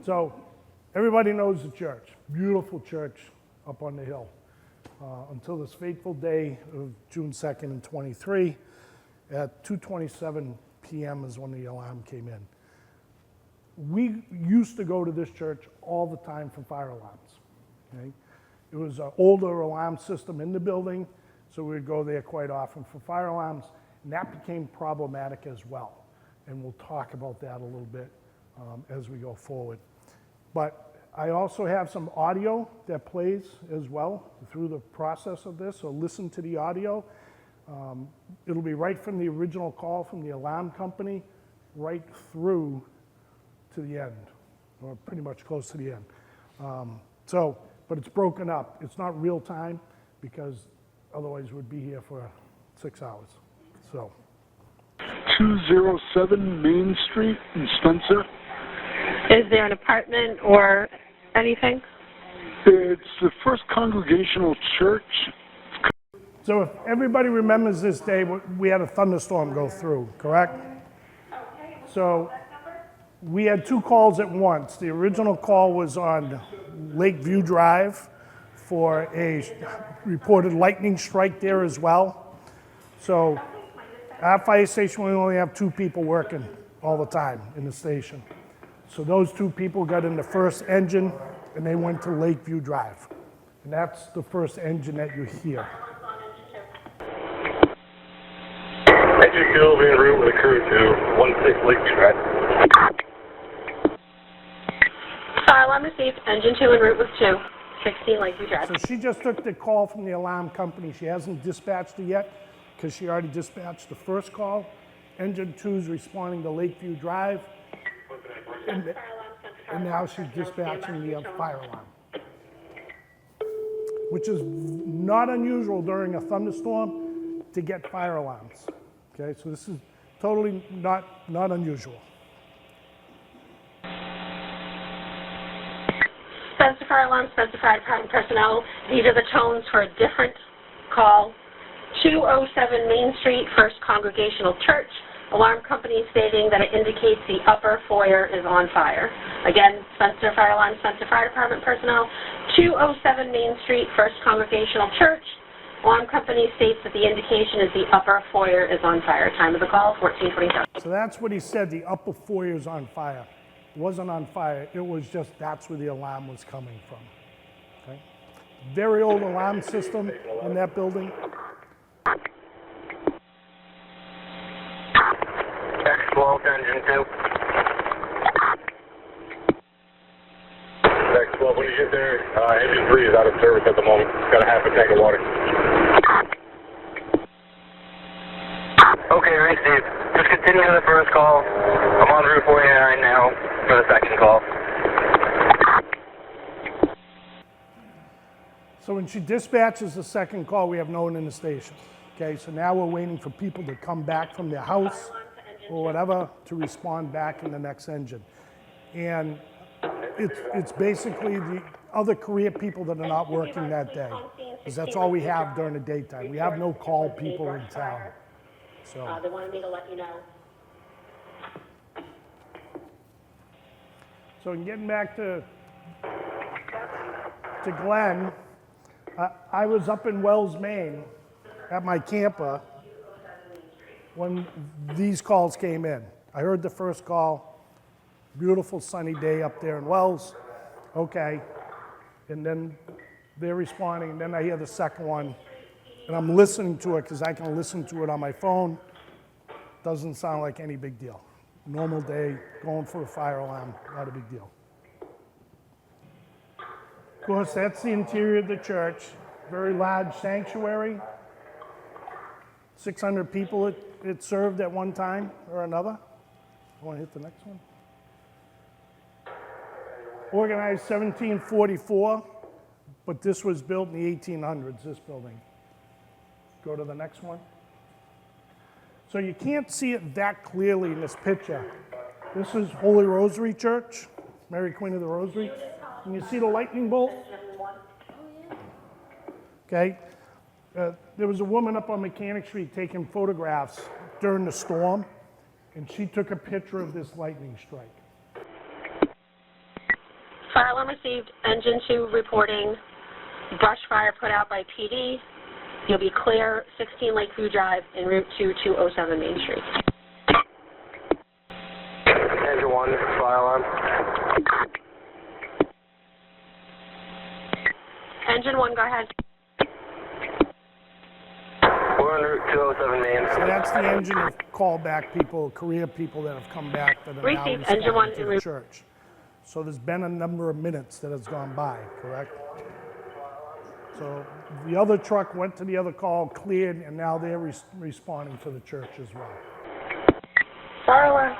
So everybody knows the church, beautiful church up on the hill. Until this fateful day of June 2nd and 23, at 2:27 p.m. is when the alarm came in. We used to go to this church all the time for fire alarms. Okay? It was an older alarm system in the building, so we'd go there quite often for fire alarms, and that became problematic as well. And we'll talk about that a little bit as we go forward. But I also have some audio that plays as well through the process of this, so listen to the audio. It'll be right from the original call from the alarm company right through to the end, or pretty much close to the end. But it's broken up. It's not real time because otherwise we'd be here for 6 hours. So. 207 Main Street in Spencer. Is there an apartment or anything? It's the First Congregational Church. So if everybody remembers this day, we had a thunderstorm go through, correct? So we had 2 calls at once. The original call was on Lakeview Drive for a reported lightning strike there as well. So our fire station, we only have 2 people working all the time in the station. So those 2 people got in the first engine and they went to Lakeview Drive. And that's the first engine that you hear. Engine 2 will be en route with a crew to 16 Lakeview Drive. Fire alarm received. Engine 2 en route with 216 Lakeview Drive. So she just took the call from the alarm company. She hasn't dispatched it yet because she already dispatched the first call. Engine 2 is responding to Lakeview Drive. And now she's dispatching the fire alarm, which is not unusual during a thunderstorm to get fire alarms. Okay, so this is totally not unusual. Spencer Fire Alarm, Spencer Fire Department personnel. These are the tones for a different call. 207 Main Street, First Congregational Church. Alarm company stating that it indicates the upper foyer is on fire. Again, Spencer Fire Alarm, Spencer Fire Department personnel. 207 Main Street, First Congregational Church. Alarm company states that the indication is the upper foyer is on fire. Time of the call, 14:27. So that's what he said, the upper foyer is on fire. It wasn't on fire, it was just that's where the alarm was coming from. Okay? Very old alarm system in that building. X12 to engine 2. X12, when you get there, engine 3 is out of service at the moment. It's got a half a tank of water. Okay, right, Steve. Just continue to the first call. I'm on Route 49 now for the second call. So when she dispatches the second call, we have no one in the station. Okay, so now we're waiting for people to come back from their house or whatever to respond back in the next engine. And it's basically the other career people that are not working that day, because that's all we have during the daytime. We have no call people in town. So They wanted me to let you know. So in getting back to Glenn, I was up in Wells, Maine at my camper when these calls came in. I heard the first call, beautiful sunny day up there in Wells, okay, and then they're responding, and then I hear the second one, and I'm listening to it because I can listen to it on my phone. Doesn't sound like any big deal. Normal day, going for a fire alarm, not a big deal. Of course, that's the interior of the church. Very large sanctuary. 600 people it served at one time or another. I want to hit the next one. Organized 1744, but this was built in the 1800s, this building. Go to the next one. So you can't see it that clearly in this picture. This is Holy Rosary Church, Mary Queen of the Rosary. Can you see the lightning bolt? Okay. There was a woman up on Mechanic Street taking photographs during the storm, and she took a picture of this lightning strike. Fire alarm received, engine 2 reporting brush fire put out by PD. You'll be clear 16 Lakeview Drive en route to 207 Main Street. Engine 1, fire alarm. Engine 1, go ahead. We're en route 207 Main. So that's the engine of callback people, career people that have come back that are now Received, engine 1 responding to en the route. church. So there's been a number of minutes that has gone by, correct? So the other truck went to the other call, cleared, and now they're responding to the church as well. Fire alarm.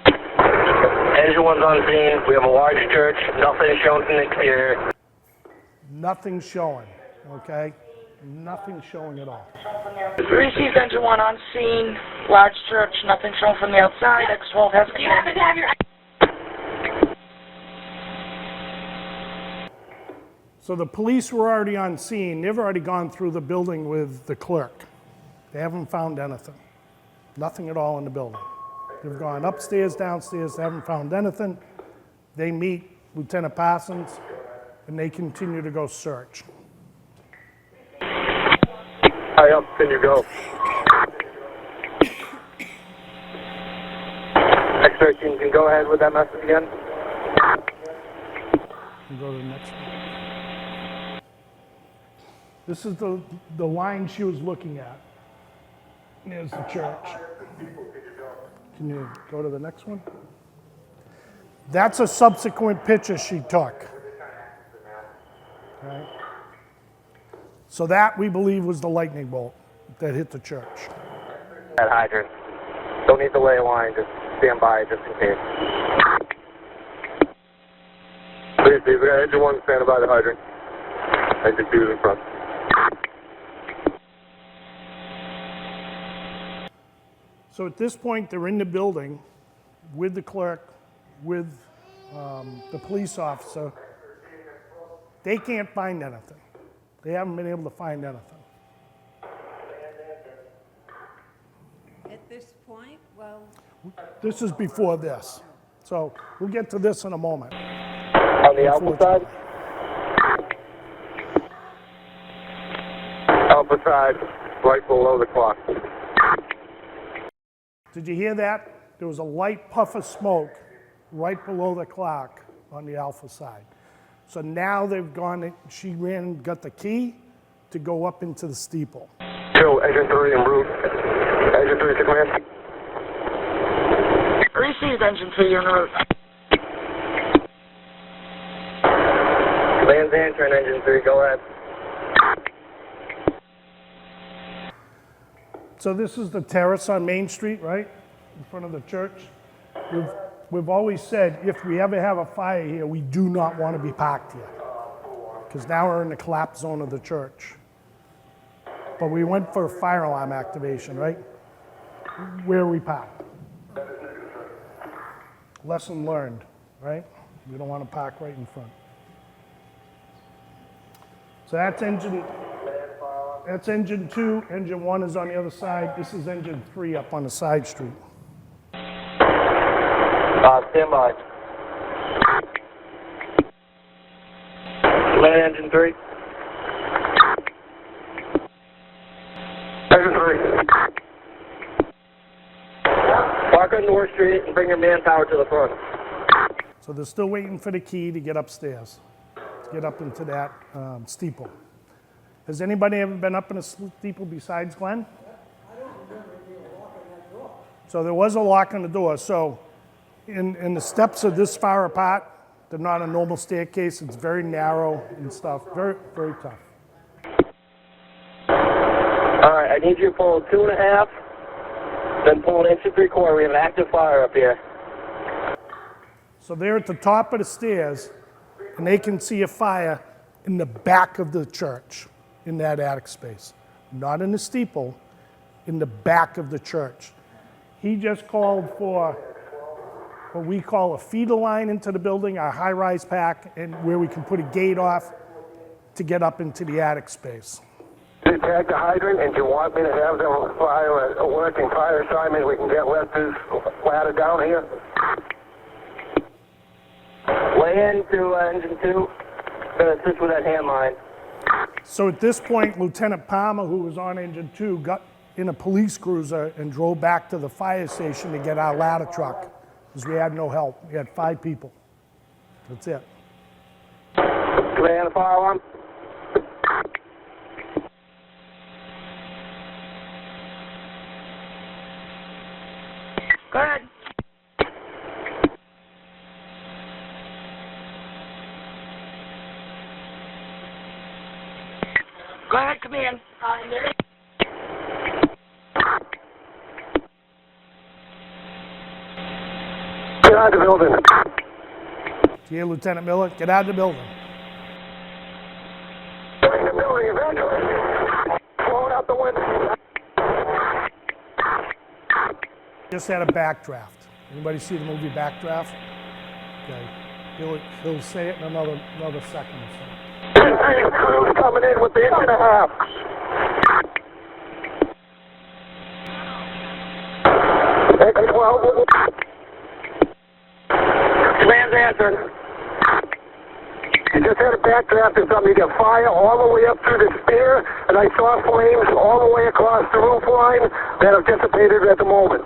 Engine 1's on scene. We have a large church. Nothing shown from the exterior. Nothing showing, okay? Nothing showing at all. Received engine 1 on scene, large church, nothing shown from the outside, X12 has Do you happen to have your... So the police were already on scene. They've already gone through the building with the clerk. They haven't found anything. Nothing at all in the building. They've gone upstairs, downstairs, they haven't found anything. They meet Lieutenant Parsons, and they continue to go search. Hi, up, can you go? X13 can go ahead with that message again. And go to the next one. This is the line she was looking at. There's the church. Can you go to the next one? That's a subsequent picture she took. Okay. So that, we believe, was the lightning bolt that hit the church. That hydrant. Don't need to lay a line, just stand by just in case. Please, Steve, we got engine 1 standing by the hydrant. Engine 2 is in front. So at this point, they're in the building with the clerk, with the police officer. They can't find anything. They haven't been able to find anything. At this point, well, This is before this. So we'll get to this in a moment. On the Alpha side? Alpha side, right below the clock. Did you hear that? There was a light puff of smoke right below the clock on the Alpha side. So now they've gone, she ran and got the key to go up into the steeple. 2, engine 3 en route. Engine 3 to command. Received engine 3 en route. Command's answering engine 3, go ahead. So this is the terrace on Main Street, right? In front of the church. We've always said, if we ever have a fire here, we do not want to be parked here. Because now we're in the collapse zone of the church. But we went for a fire alarm activation, right? Where we park. Lesson learned, right? We don't want to park right in front. So that's engine 2. Engine 1 is on the other side. This is engine 3 up on the side street. Stand by. Command engine 3. Engine 3. Park on North Street and bring your manpower to the front. So they're still waiting for the key to get upstairs, to get up into that steeple. Has anybody ever been up in a steeple besides Glenn? I don't remember being a lock on that door. So there was a lock on the door. So in the steps are this far apart. They're not a normal staircase. It's very narrow and stuff. Very, very tough. All right, I need you to pull 2.5, then pull 1 3/4. We have an active fire up here. So they're at the top of the stairs, and they can see a fire in the back of the church, in that attic space. Not in the steeple, in the back of the church. He just called for what we call a feeder line into the building, our high-rise pack, and where we can put a gate off to get up into the attic space. Do you tag the hydrant, and do you want me to have them file a working fire assignment? We can get Lester's ladder down here. Lay into engine 2. Gonna assist with that hand line. So at this point, Lieutenant Palmer, who was on engine 2, got in a police cruiser and drove back to the fire station to get our ladder truck, because we had no help. We had 5 people. That's it. Command, fire alarm. Go ahead. Go ahead, command. Get out of the building. Here, Lieutenant Miller, get out of the building. Getting the building eventually. Blowing out the window. Just had a backdraft. Anybody see the movie Backdraft? Okay. He'll say it in another second or so. Crew's coming in with the inch and a half. Engine 12. Command's answering. You just had a backdraft or something. You got fire all the way up through the stair, and I saw flames all the way across the roof line that have dissipated at the moment.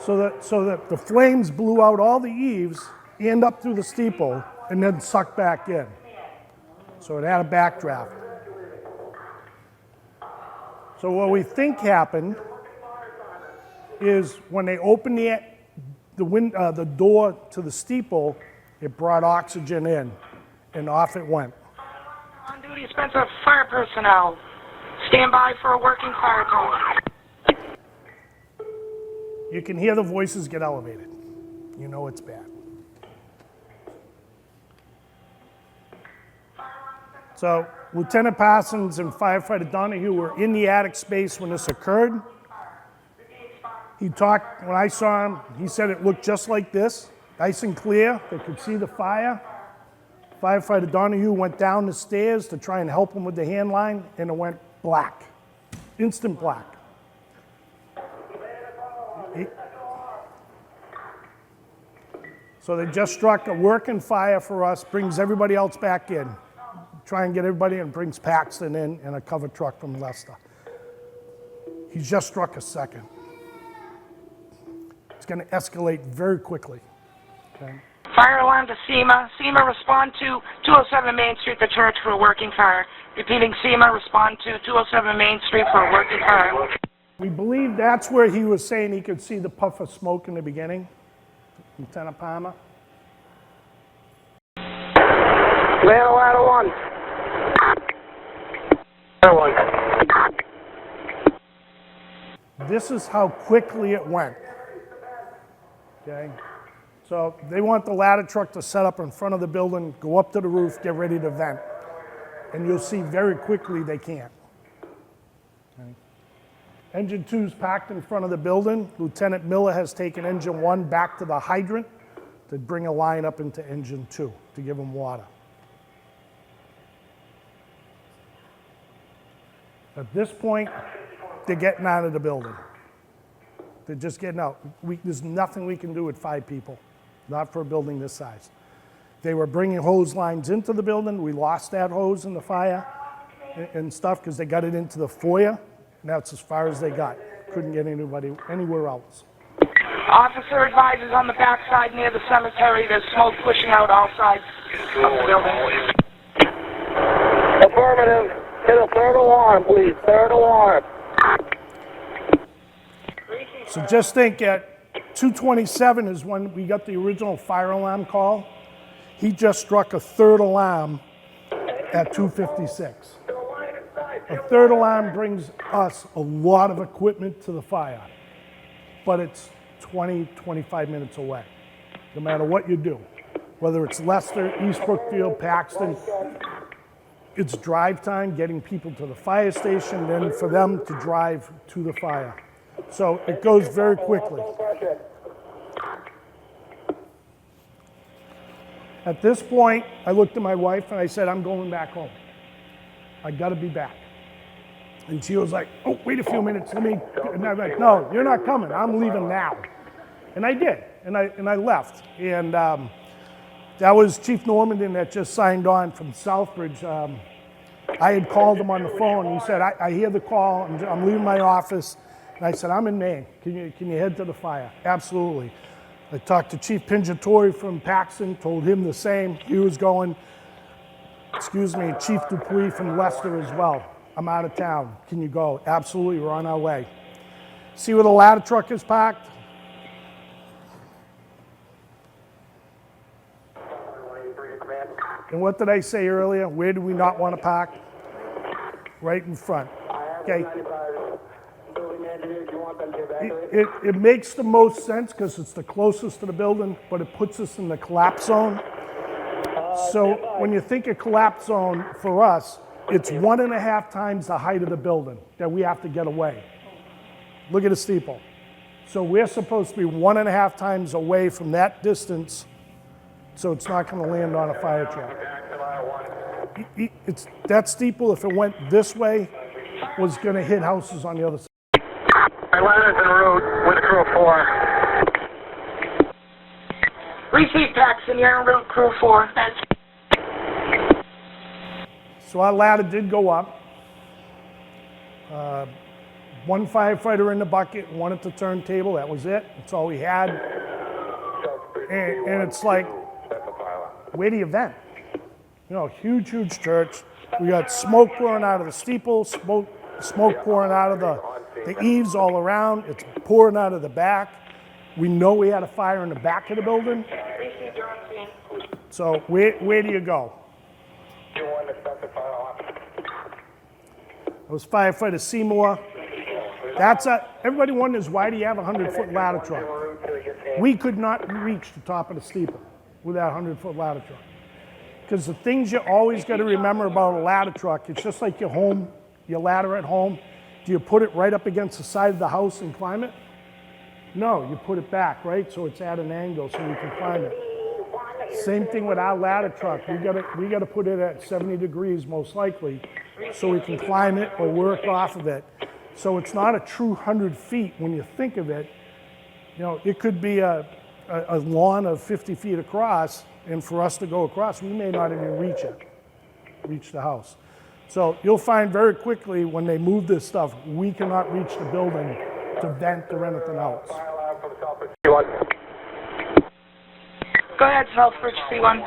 So that the flames blew out all the eaves and up through the steeple and then sucked back in. So it had a backdraft. So what we think happened is when they opened the door to the steeple, it brought oxygen in, and off it went. On duty, Spencer, fire personnel. Stand by for a working fire call. You can hear the voices get elevated. You know it's bad. So Lieutenant Parsons and firefighter Donahue were in the attic space when this occurred. He talked, when I saw him, he said it looked just like this, nice and clear. They could see the fire. Firefighter Donahue went down the stairs to try and help him with the hand line, and it went black, instant black. So they just struck a working fire for us, brings everybody else back in. Try and get everybody in, brings Paxton in and a cover truck from Leicester. He's just struck a second. It's going to escalate very quickly. Okay? Fire alarm to SEMA. SEMA, respond to 207 Main Street, the church, for a working fire. Repeating, SEMA, respond to 207 Main Street for a working fire. We believe that's where he was saying he could see the puff of smoke in the beginning, Lieutenant Palmer. Ladder 1. Ladder 1. This is how quickly it went. Okay? So they want the ladder truck to set up in front of the building, go up to the roof, get ready to vent. And you'll see very quickly they can't. Okay? Engine 2's packed in front of the building. Lieutenant Miller has taken engine 1 back to the hydrant to bring a line up into engine 2 to give them water. At this point, they're getting out of the building. They're just getting out. There's nothing we can do with 5 people, not for a building this size. They were bringing hose lines into the building. We lost that hose in the fire and stuff because they got it into the foyer, and that's as far as they got. Couldn't get anybody anywhere else. Officer advises on the backside near the cemetery. There's smoke pushing out all sides of the building. Affirmative. Hit a third alarm, please. Third alarm. So just think at 2:27 is when we got the original fire alarm call. He just struck a third alarm at 2:56. A third alarm brings us a lot of equipment to the fire, but it's 20, 25 minutes away, no matter what you do. Whether it's Leicester, East Brookfield, Paxton, it's drive time, getting people to the fire station, then for them to drive to the fire. So it goes very quickly. At this point, I looked at my wife and I said, I'm going back home. I gotta be back. And she was like, oh, wait a few minutes, let me, and I'm like, no, you're not coming, I'm leaving now. And I did. and I left. And that was Chief Normandin that just signed on from Southbridge. I had called him on the phone, and he said, I hear the call, I'm leaving my office. And I said, I'm in Maine. Can you head to the fire? Absolutely. I talked to Chief Pinjatori from Paxton, told him the same. He was going. Chief Dupuis from Leicester as well. I'm out of town. Can you go? Absolutely, we're on our way. See where the ladder truck is parked? And what did I say earlier? Where do we not want to park? Right in front. Okay. It makes the most sense because it's the closest to the building, but it puts us in the collapse zone. So when you think of collapse zone for us, it's 1.5 times the height of the building that we have to get away. Look at the steeple. So we're supposed to be 1.5 times away from that distance, so it's not going to land on a fire truck. That steeple, if it went this way, was going to hit houses on the other side. My ladder's en route with a crew of 4. Receive Paxton, you're en route, crew 4. So our ladder did go up. One firefighter in the bucket, one at the turntable, that was it. That's all we had. And it's like, where do you vent? You know, huge church. We got smoke pouring out of the steeple, smoke pouring out of the eaves all around. It's pouring out of the back. We know we had a fire in the back of the building. So where do you go? That was firefighter Seymour. Everybody wonders, why do you have a 100-foot ladder truck? We could not reach the top of the steeple with that 100-foot ladder truck. Because the things you always got to remember about a ladder truck, it's just like your ladder at home. Do you put it right up against the side of the house and climb it? No, you put it back, right? So it's at an angle so you can climb it. Same thing with our ladder truck. We got to put it at 70 degrees most likely so we can climb it or work off of it. So it's not a true 100 feet when you think of it. You know, it could be a lawn of 50 feet across, and for us to go across, we may not even reach the house. So you'll find very quickly when they move this stuff, we cannot reach the building to vent or anything else. Go ahead, Southbridge C1.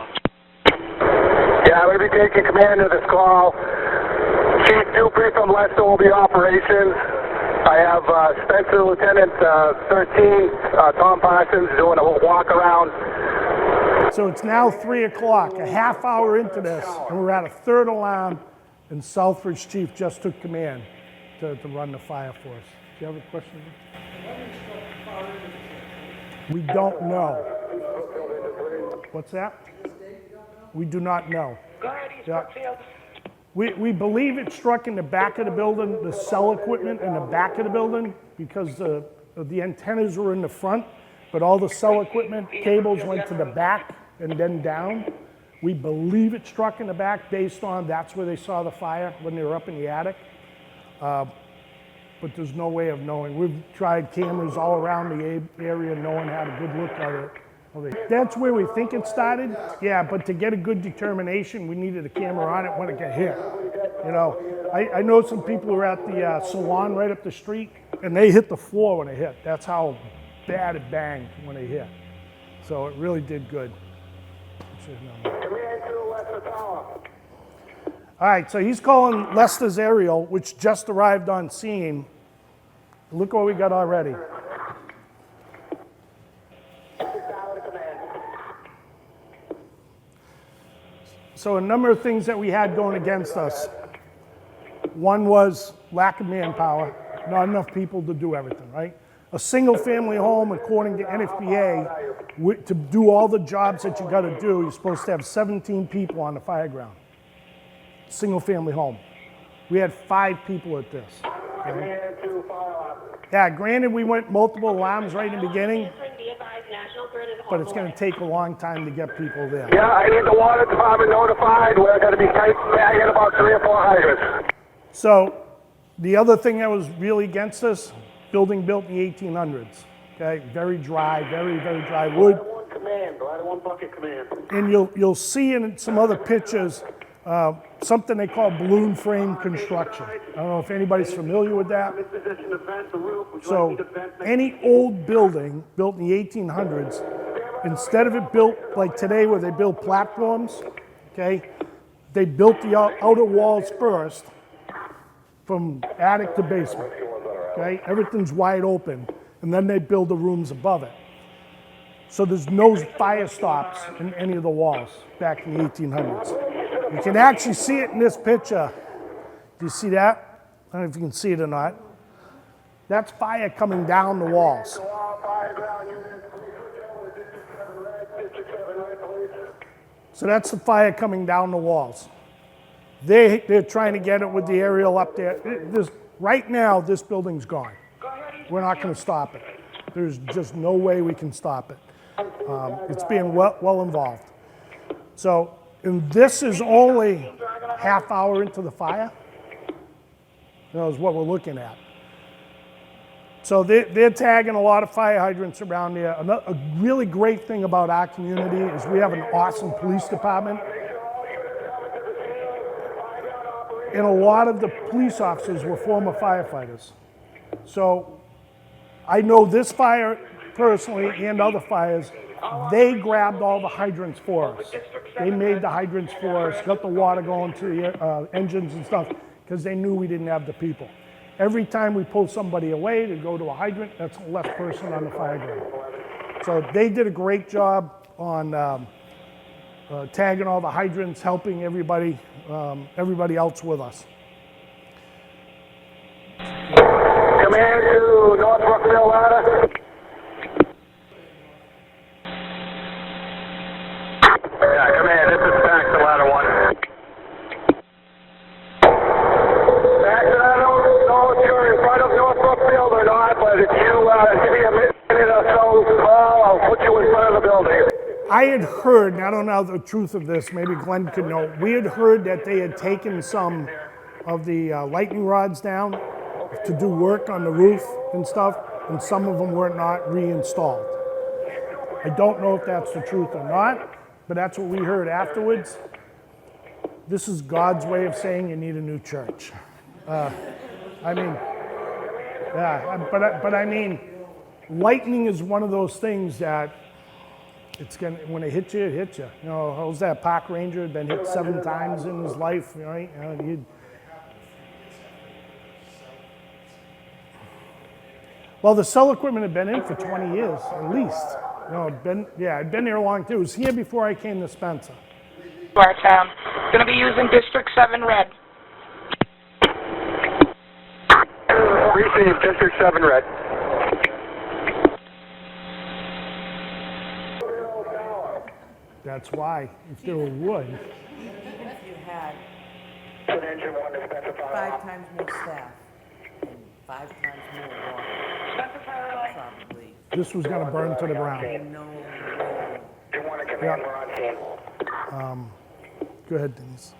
Yeah, I'm going to be taking command of this call. Chief Dupuis from Leicester will be operations. I have Spencer Lieutenant 13, Tom Parsons, doing a walk around. So it's now 3 o'clock, a half hour into this, and we're at a third alarm, and Southbridge Chief just took command to run the fire for us. Do you have a question? We don't know. What's that? We do not know. Go ahead, East Yeah. Brookfield. We believe it struck in the back of the building, the cell equipment in the back of the building, because the antennas were in the front, but all the cell equipment cables went to the back and then down. We believe it struck in the back based on that's where they saw the fire when they were up in the attic. But there's no way of knowing. We've tried cameras all around the area. No one had a good look at it. That's where we think it started. Yeah, but to get a good determination, we needed a camera on it when it got hit. You know, I know some people who were at the salon right up the street, and they hit the floor when it hit. That's how bad it banged when it hit. So it really did good. All right, so he's calling Leicester's aerial, which just arrived on scene. Look what we got already. So a number of things that we had going against us. One was lack of manpower, not enough people to do everything, right? A single family home, according to NFPA, to do all the jobs that you got to do, you're supposed to have 17 people on the fire ground. Single family home. We had 5 people at this. Okay? Yeah, granted we went multiple alarms right in the beginning, but it's going to take a long time to get people there. Yeah, I need the water department notified. We're going to be tight bagging about 3 or 4 hydrants. So the other thing that was really against us, building built in the 1800s. okay? Very dry, very, very dry wood. One command, ladder one bucket command. And you'll see in some other pictures something they call balloon frame construction. I don't know if anybody's familiar with that. So any old building built in the 1800s, instead of it built like today where they build platforms, okay, they built the outer walls first from attic to basement, okay? Everything's wide open, and then they build the rooms above it. So there's no fire stops in any of the walls back in the 1800s. You can actually see it in this picture. Do you see that? I don't know if you can see it or not. That's fire coming down the walls. So that's the fire coming down the walls. They're trying to get it with the aerial up there. Right now, this building's gone. We're not going to stop it. There's just no way we can stop it. It's being well involved. So, and this is only half hour into the fire. Is what we're looking at. So they're tagging a lot of fire hydrants around there. A really great thing about our community is we have an awesome police department. And a lot of the police officers were former firefighters. So I know this fire personally and other fires, they grabbed all the hydrants for us. They made the hydrants for us, got the water going to the engines and stuff, because they knew we didn't have the people. Every time we pull somebody away to go to a hydrant, that's the left person on the fire ground. So they did a great job on tagging all the hydrants, helping everybody else with us. Command to North Brookville ladder. Yeah, command, this is back to ladder one. Back to ladder, know if you're in front of North Brookville or not, but if you give me a minute or so, I'll put you in front of the building. I had heard, and I don't know the truth of this, maybe Glenn could know, we had heard that they had taken some of the lightning rods down to do work on the roof and stuff, and some of them were not reinstalled. I don't know if that's the truth or not, but that's what we heard afterwards. This is God's way of saying you need a new church. I mean, but I mean, lightning is one of those things that it's gonna, when it hits you, it hits you. You know, how's that park ranger had been hit 7 times in his life, right? Well, the cell equipment had been in for 20 years, at least. You know, it'd been there a long time. It was here before I came to Spencer. Our town. Going to be using District 7 red. Received, District 7 red. That's why, if there were wood. Even if you had 5 times more staff and 5 times more water, probably. This was going to burn to the ground. No way. Go ahead, Denise.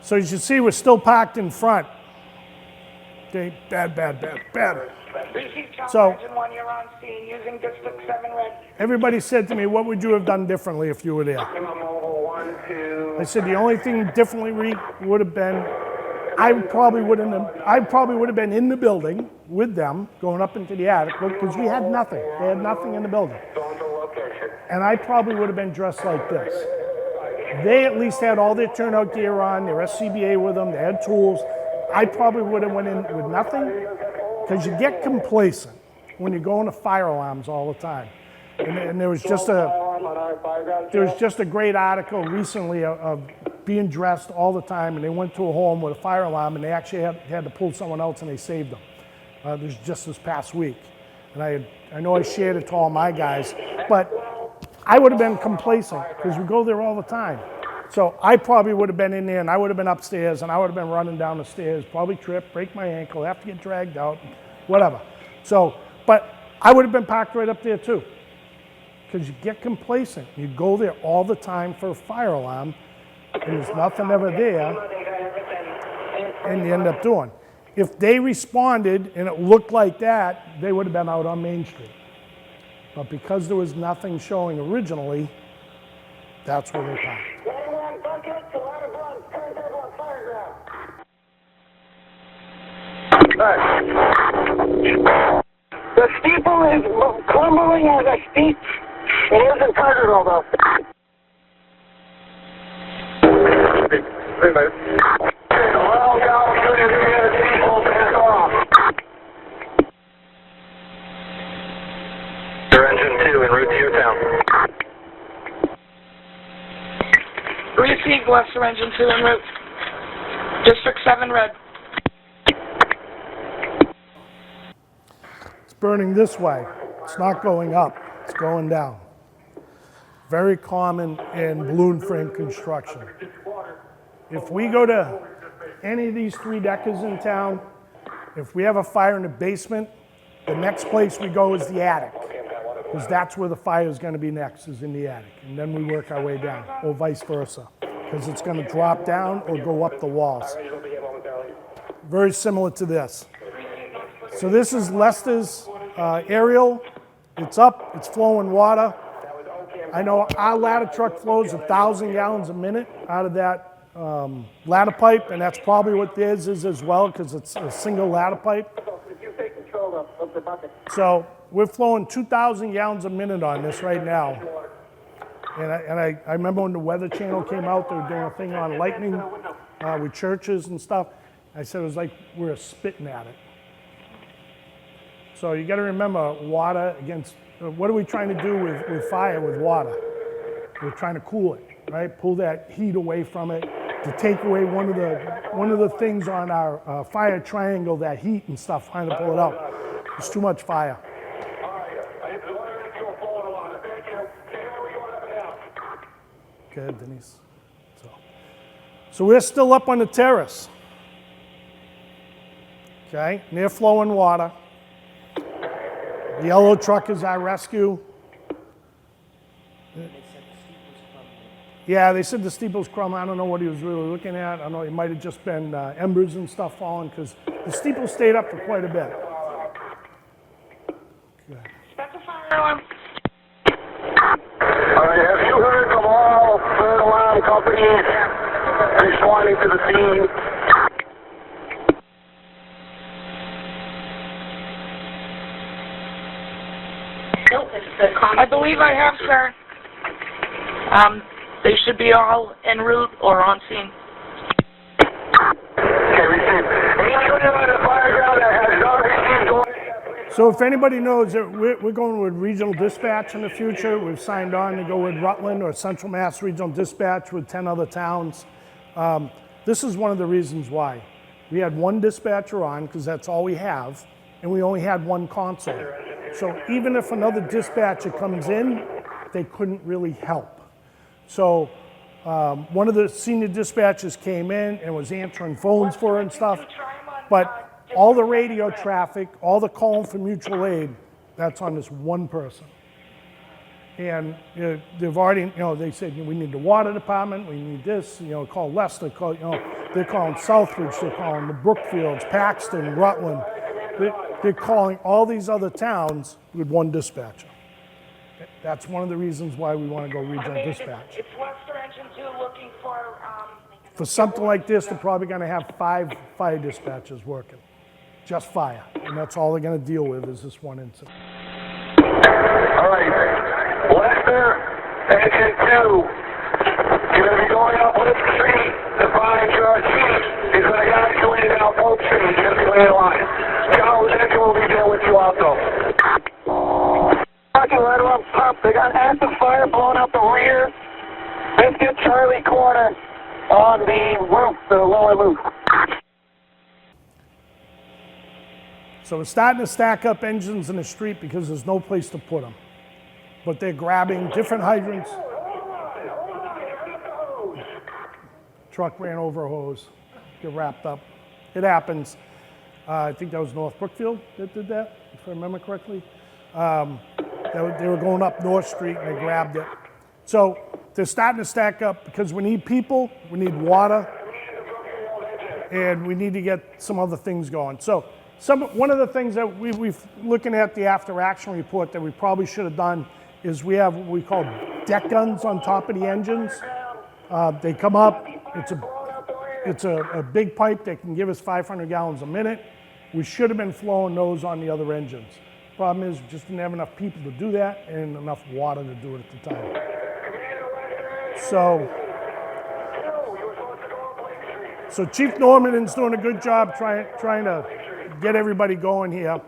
So as you see, we're still packed in front. Okay, bad. Receive Charles So- Engine 1, you're on scene using District 7 red. Everybody said to me, what would you have done differently if you were there? I said the only thing differently would have been, I probably would have been in the building with them, going up into the attic, because we had nothing. They had nothing in the building. And I probably would have been dressed like this. They at least had all their turnout gear on, their SCBA with them, they had tools. I probably would have went in with nothing, because you get complacent when you're going to fire alarms all the time. And there was just a great article recently of being dressed all the time, and they went to a home with a fire alarm, and they actually had to pull someone else, and they saved them. This was just this past week, and I know I shared it to all my guys, but I would have been complacent because we go there all the time. So I probably would have been in there, and I would have been upstairs, and I would have been running down the stairs, probably trip, break my ankle, have to get dragged out, whatever. So, but I would have been parked right up there too, because you get complacent. You go there all the time for a fire alarm, and there's nothing ever there, and you end up doing. if they responded and it looked like that, they would have been out on Main Street. But because there was nothing showing originally, that's where they parked. The steeple is crumbling as I speak. It isn't targeted, although. Well, down to the steeple, back off. Engine 2 en route to your town. Received Lester Engine 2 en route. District 7 red. It's burning this way. It's not going up, it's going down. Very common in balloon frame construction. If we go to any of these 3-deckers in town, if we have a fire in the basement, the next place we go is the attic, because that's where the fire is going to be next, is in the attic. And then we work our way down, or vice versa, because it's going to drop down or go up the walls. Very similar to this. So this is Lester's aerial. It's up, it's flowing water. I know our ladder truck flows 1,000 gallons a minute out of that ladder pipe, and that's probably what theirs is as well, because it's a single ladder pipe. So we're flowing 2,000 gallons a minute on this right now. And I remember when the Weather Channel came out, they were doing a thing on lightning with churches and stuff. I said it was like we were spitting at it. So you got to remember, water against, what are we trying to do with fire with water? We're trying to cool it, right? Pull that heat away from it, to take away one of the things on our fire triangle, that heat and stuff, trying to pull it out. There's too much fire. Go ahead, Denise. So we're still up on the terrace. Okay, near flowing water. The yellow truck is our rescue. They said the steeple's crumbling. Yeah, they said the steeple's crumbling. I don't know what he was really looking at. I don't know, it might have just been embers and stuff falling, because the steeple stayed up for quite a bit. Okay. Spencer fire alarm. All right, have you heard from all third alarm companies responding to the scene? Nope, it's the I believe I have, sir. They should be all en route or on scene. Okay, received. Any unit on the fire ground that has not received orders? So if anybody knows that we're going with regional dispatch in the future, we've signed on to go with Rutland or Central Mass Regional Dispatch with 10 other towns. This is one of the reasons why. We had one dispatcher on, because that's all we have, and we only had one console. So even if another dispatcher comes in, they couldn't really help. So one of the senior dispatchers came in and was answering phones for her and stuff, but all the radio traffic, all the calling for mutual aid, that's on this one person. And they've already, they said, we need the water department, we need this, call Leicester, they're calling Southbridge, they're calling the Brookfields, Paxton, Rutland. They're calling all these other towns with one dispatcher. That's one of the reasons why we want to go regional dispatch. It's Lester Engine 2 looking for, For something like this, they're probably going to have 5 fire dispatchers working. Just fire. And that's all they're going to deal with is this one incident. All right, Lester, Engine 2, you're going to be going up Lip Street to find your chief. He's going to guide you in and out Oak Street. He's going to be laying line. Charles Engine will be there with you also. Parking right around pump. They got active fire blowing out the rear. Biscuit Charlie corner on the roof, the lower roof. So we're starting to stack up engines in the street because there's no place to put them. But they're grabbing different hydrants. Truck ran over a hose, get wrapped up. It happens. I think that was North Brookfield that did that, if I remember correctly. They were going up North Street and they grabbed it. So they're starting to stack up because we need people, we need water. and we need to get some other things going. So one of the things that we've looking at the after action report that we probably should have done is we have what we call deck guns on top of the engines. They come up, it's a big pipe that can give us 500 gallons a minute. We should have been flowing those on the other engines. Problem is, we just didn't have enough people to do that and enough water to do it at the time. So Chief Norman is doing a good job trying to get everybody going here.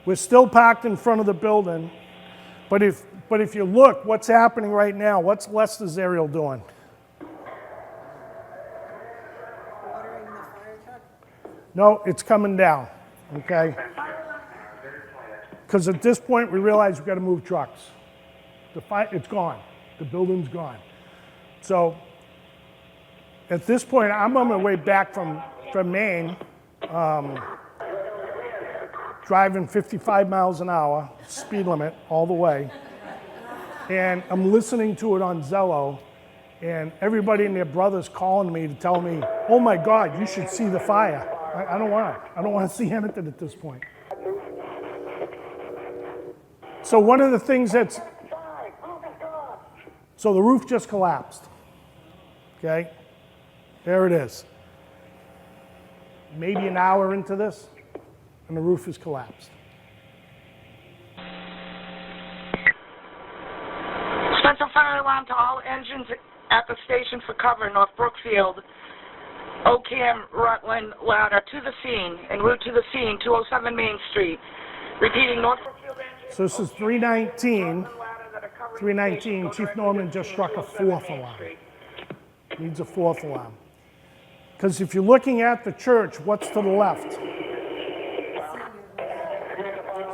We're still packed in front of the building, but if you look, what's happening right now, what's Lester's aerial doing? Watering the fire truck? No, it's coming down, okay? Because at this point, we realize we've got to move trucks. It's gone. The building's gone. So at this point, I'm on my way back from Maine, driving 55 miles an hour, speed limit all the way. And I'm listening to it on Zello, and everybody and their brother's calling me to tell me, oh my God, you should see the fire. I don't want to see anything at this point. So one of the things so the roof just collapsed, okay? There it is. Maybe an hour into this, and the roof is collapsed. Spencer fire alarm to all engines at the station for cover, North Brookfield, Ocam, Rutland, ladder to the scene, en route to the scene, 207 Main Street. Repeating, North Brookfield engine. So this is 319. 319, Chief Norman just struck a fourth alarm. Needs a fourth alarm. Because if you're looking at the church, what's to the left?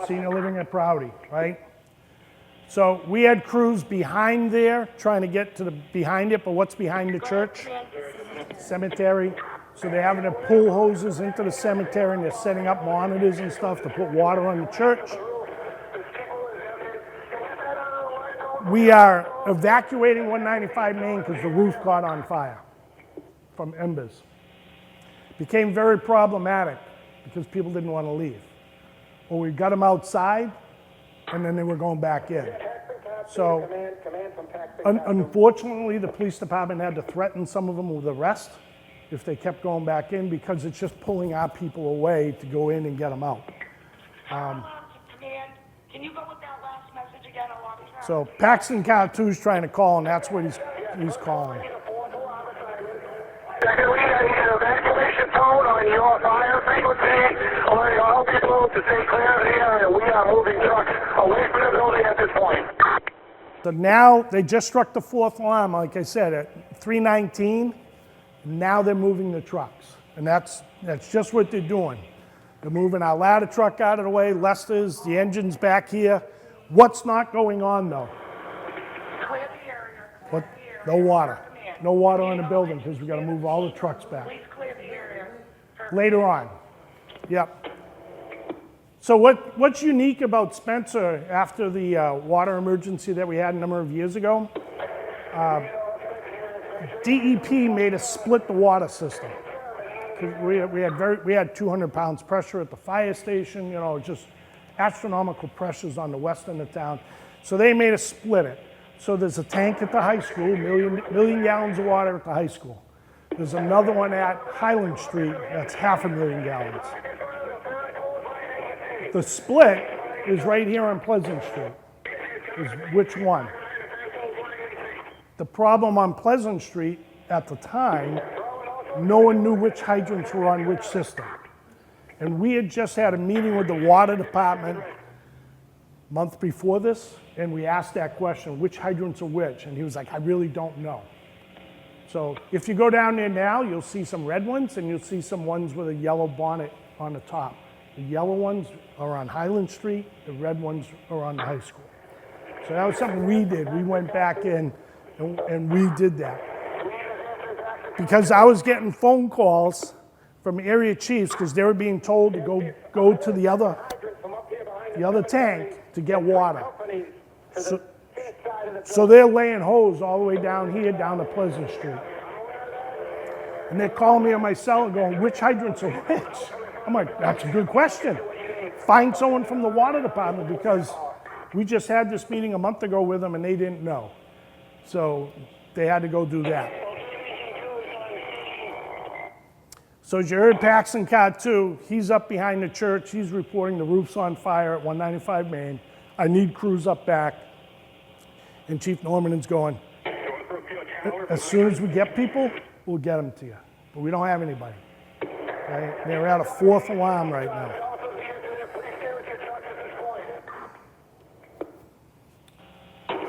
Senior living at Prouty, right? So we had crews behind there trying to get to behind it, but what's behind the church? Cemetery. So they're having to pull hoses into the cemetery, and they're setting up monitors and stuff to put water on the church. We are evacuating 195 Main because the roof caught on fire from embers. Became very problematic because people didn't want to leave. Well, we got them outside, and then they were going back in. So, unfortunately, the police department had to threaten some of them with arrest if they kept going back in, because it's just pulling our people away to go in and get them out. Command, can you go with that last message again? So Paxton Cartouche trying to call, and that's what he's calling. We need an evacuation tone on your fire frequency, allowing all people to stay clear of the area. We are moving trucks away from the building at this point. So now they just struck the fourth alarm, like I said, at 319. Now they're moving the trucks, and that's just what they're doing. They're moving our ladder truck out of the way, Lester's, the engine's back here. What's not going on though? Clear the area. What? No water. No water in the building because we got to move all the trucks back. Please clear the area. Later on. Yep. So what's unique about Spencer after the water emergency that we had a number of years ago? DEP made us split the water system. We had 200 pounds pressure at the fire station, just astronomical pressures on the west end of town. So they made us split it. So there's a tank at the high school, million gallons of water at the high school. There's another one at Highland Street that's 500,000 gallons. The split is right here on Pleasant Street, is which one. The problem on Pleasant Street at the time, no one knew which hydrants were on which system. And we had just had a meeting with the water department a month before this, and we asked that question, which hydrants are which? And he was like, I really don't know. So if you go down there now, you'll see some red ones, and you'll see some ones with a yellow bonnet on the top. The yellow ones are on Highland Street, the red ones are on the high school. So that was something we did. We went back in and we did that. Because I was getting phone calls from area chiefs because they were being told to go to the other tank to get water. So they're laying hose all the way down here, down to Pleasant Street. And they're calling me on my cell and going, which hydrants are which? I'm like, that's a good question. Find someone from the water department, because we just had this meeting a month ago with them and they didn't know. So they had to go do that. So as you heard Paxton Car 2, he's up behind the church. He's reporting the roof's on fire at 195 Main. I need crews up back. And Chief Norman's going, as soon as we get people, we'll get them to you. But we don't have anybody. Okay? They're at a 4th alarm right now.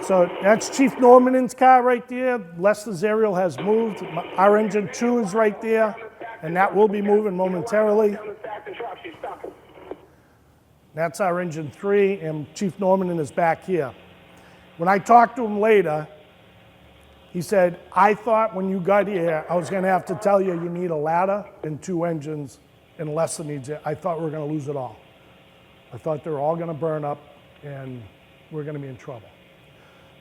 So that's Chief Norman's car right there. Lester's aerial has moved. Our engine 2 is right there, and that will be moving momentarily. That's our engine 3, and Chief Norman is back here. When I talked to him later, he said, I thought when you got here, I was going to have to tell you you need a ladder and 2 engines, and Lester needs it. I thought we were going to lose it all. I thought they were all going to burn up, and we're going to be in trouble.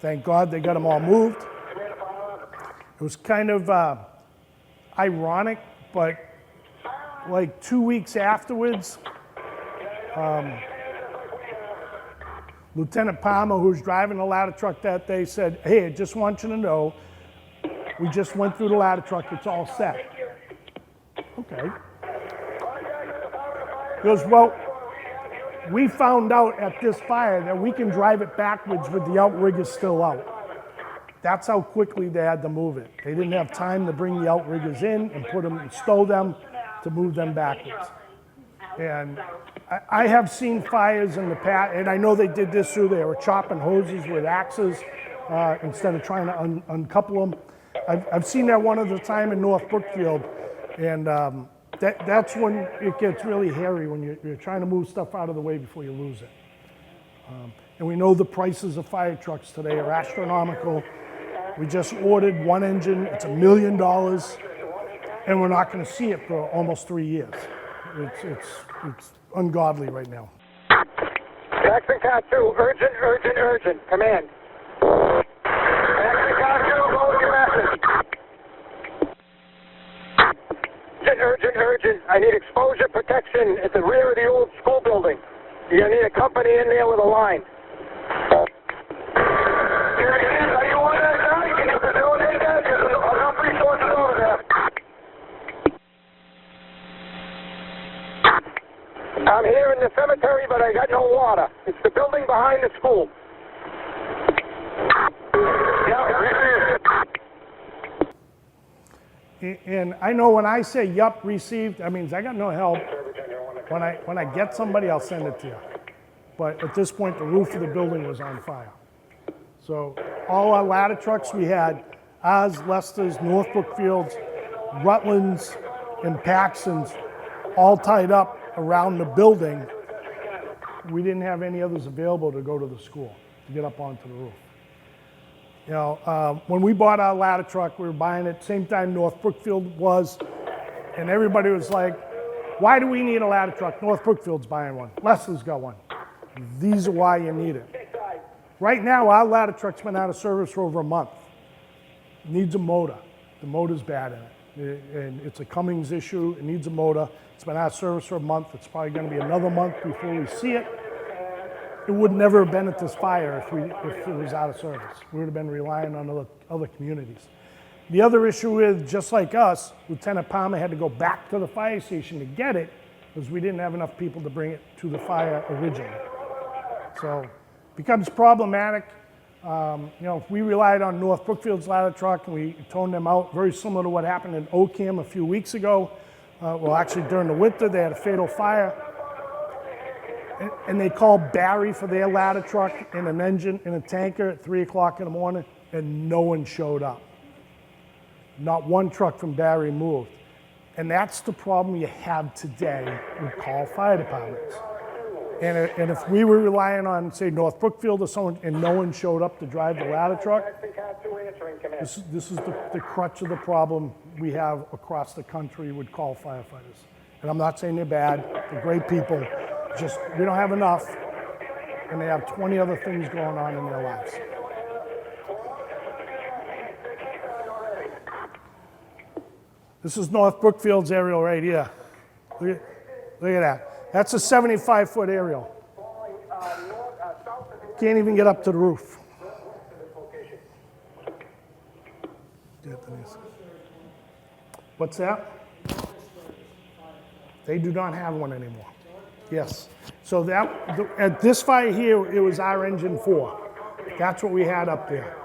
Thank God they got them all moved. It was kind of ironic, but like 2 weeks afterwards, Lieutenant Palmer, who was driving the ladder truck that day, said, hey, I just want you to know, we just went through the ladder truck, it's all set. Okay. He goes, well, we found out at this fire that we can drive it backwards with the outriggers still out. That's how quickly they had to move it. They didn't have time to bring the outriggers in and put them and stow them to move them backwards. And I have seen fires in the past, and I know they did this too. They were chopping hoses with axes instead of trying to uncouple them. I've seen that one other time in North Brookfield, and that's when it gets really hairy, when you're trying to move stuff out of the way before you lose it. And we know the prices of fire trucks today are astronomical. We just ordered one engine, it's $1 million, and we're not going to see it for almost 3 years. It's ungodly right now. Jackson Car 2, urgent, urgent, urgent. Command. Jackson Car 2, go with your message. Urgent, urgent, urgent. I need exposure protection at the rear of the old school building. You're going to need a company in there with a line. Here it is. Are you on that guy? Can you facilitate that? There's enough resources over there. I'm here in the cemetery, but I got no water. It's the building behind the school. And I know when I say yup, received, that means I got no help. When I get somebody, I'll send it to you. But at this point, the roof of the building was on fire. So all our ladder trucks we had, ours, Lester's, North Brookfield's, Rutland's, and Paxton's, all tied up around the building. We didn't have any others available to go to the school, to get up onto the roof. You know, when we bought our ladder truck, we were buying it same time North Brookfield was, and everybody was like, why do we need a ladder truck? North Brookfield's buying one. Lester's got one. These are why you need it. Right now, our ladder truck's been out of service for over a month. It needs a motor. The motor's bad in it. And it's a Cummins issue. It needs a motor. It's been out of service for a month. It's probably going to be another month before we see it. It would never have been at this fire if it was out of service. We would have been relying on other communities. The other issue is, just like us, Lieutenant Palmer had to go back to the fire station to get it because we didn't have enough people to bring it to the fire originally. So it becomes problematic. You know, if we relied on North Brookfield's ladder truck and we toned them out, very similar to what happened in Ocam a few weeks ago. Well, actually during the winter, they had a fatal fire. And they called Barry for their ladder truck and an engine and a tanker at 3 o'clock in the morning, and no one showed up. Not one truck from Barry moved. And that's the problem you have today with call fire departments. And if we were relying on, say, North Brookfield or someone, and no one showed up to drive the ladder truck, this is the crutch of the problem we have across the country with call firefighters. And I'm not saying they're bad, they're great people, just we don't have enough, and they have 20 other things going on in their lives. This is North Brookfield's aerial right here. Look at that. That's a 75-foot aerial. Can't even get up to the roof. What's that? They do not have one anymore. Yes. So at this fire here, it was our engine 4. That's what we had up there.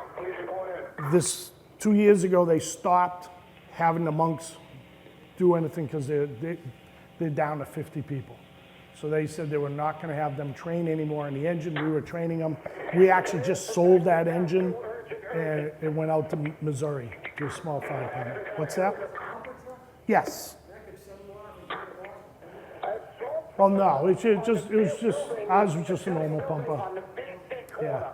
2 years ago, they stopped having the monks do anything because they're down to 50 people. So they said they were not going to have them train anymore in the engine. We were training them. We actually just sold that engine, and it went out to Missouri to a small fire department. What's that? Yes. Well, no, it was just ours was just a normal pumper. Yeah.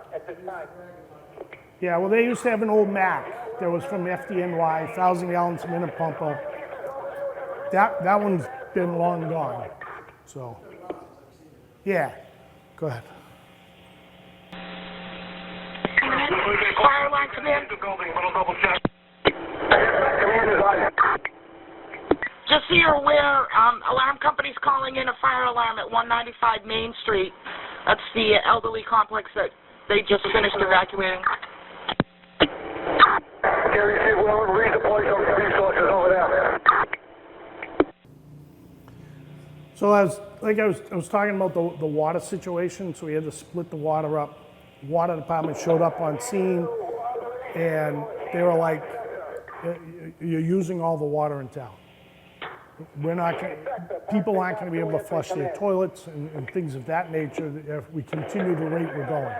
Yeah. Well, they used to have an old Mac that was from FDNY, 1,000 gallons a minute pumper. That one's been long gone. So, yeah. Go ahead. Fire line command. Just so you're aware, alarm company's calling in a fire alarm at 195 Main Street. That's the elderly complex that they just finished evacuating. Gary, see, we'll redeploy some resources over there. So I was talking about the water situation, so we had to split the water up. The water department showed up on scene, and they were like, "You're using all the water in town. People aren't going to be able to flush their toilets and things of that nature if we continue the rate we're going."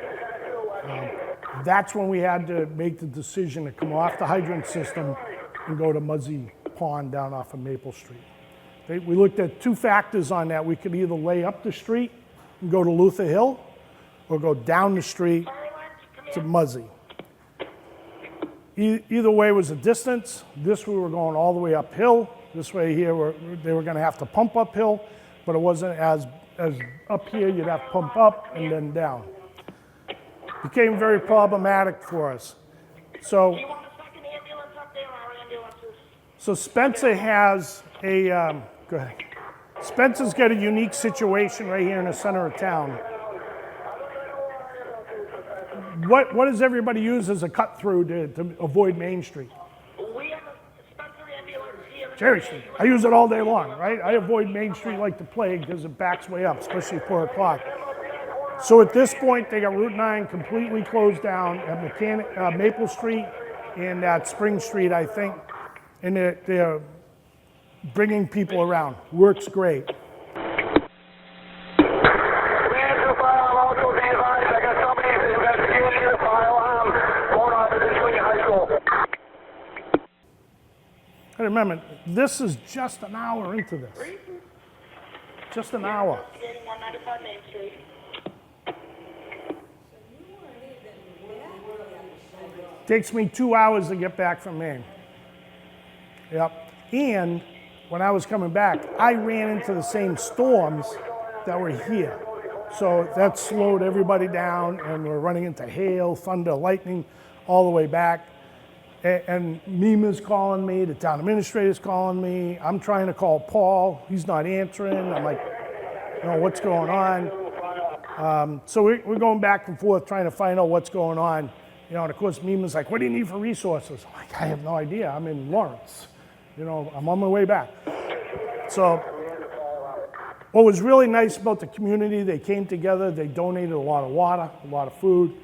That's when we had to make the decision to come off the hydrant system and go to Muzzy Pond down off of Maple Street. We looked at 2 factors on that. We could either lay up the street and go to Luther Hill, or go down the street to Muzzy. Either way was a distance. This we were going all the way uphill. This way here, they were going to have to pump uphill, but it wasn't as up here, you'd have to pump up and then down. Became very problematic for us. So Spencer has go ahead. Spencer's got a unique situation right here in the center of town. What does everybody use as a cut through to avoid Main Street? We have a Spencer ambulance here. Seriously, I use it all day long, right? I avoid Main Street like the plague because it backs way up, especially at 4 o'clock. So at this point, they got Route 9 completely closed down at Maple Street and at Spring Street, I think. And they're bringing people around. Works great. And remember, this is just an hour into this. Just an hour. 195 Main Street. Takes me 2 hours to get back from Maine. Yep. And when I was coming back, I ran into the same storms that were here. So that slowed everybody down, and we're running into hail, thunder, lightning all the way back. And Mima's calling me, the town administrator's calling me. I'm trying to call Paul. He's not answering. I'm like, what's going on? So we're going back and forth trying to find out what's going on. And of course, Mima's like, what do you need for resources? I'm like, I have no idea. I'm in Lawrence. I'm on my way back. So what was really nice about the community, they came together, they donated a lot of water, a lot of food.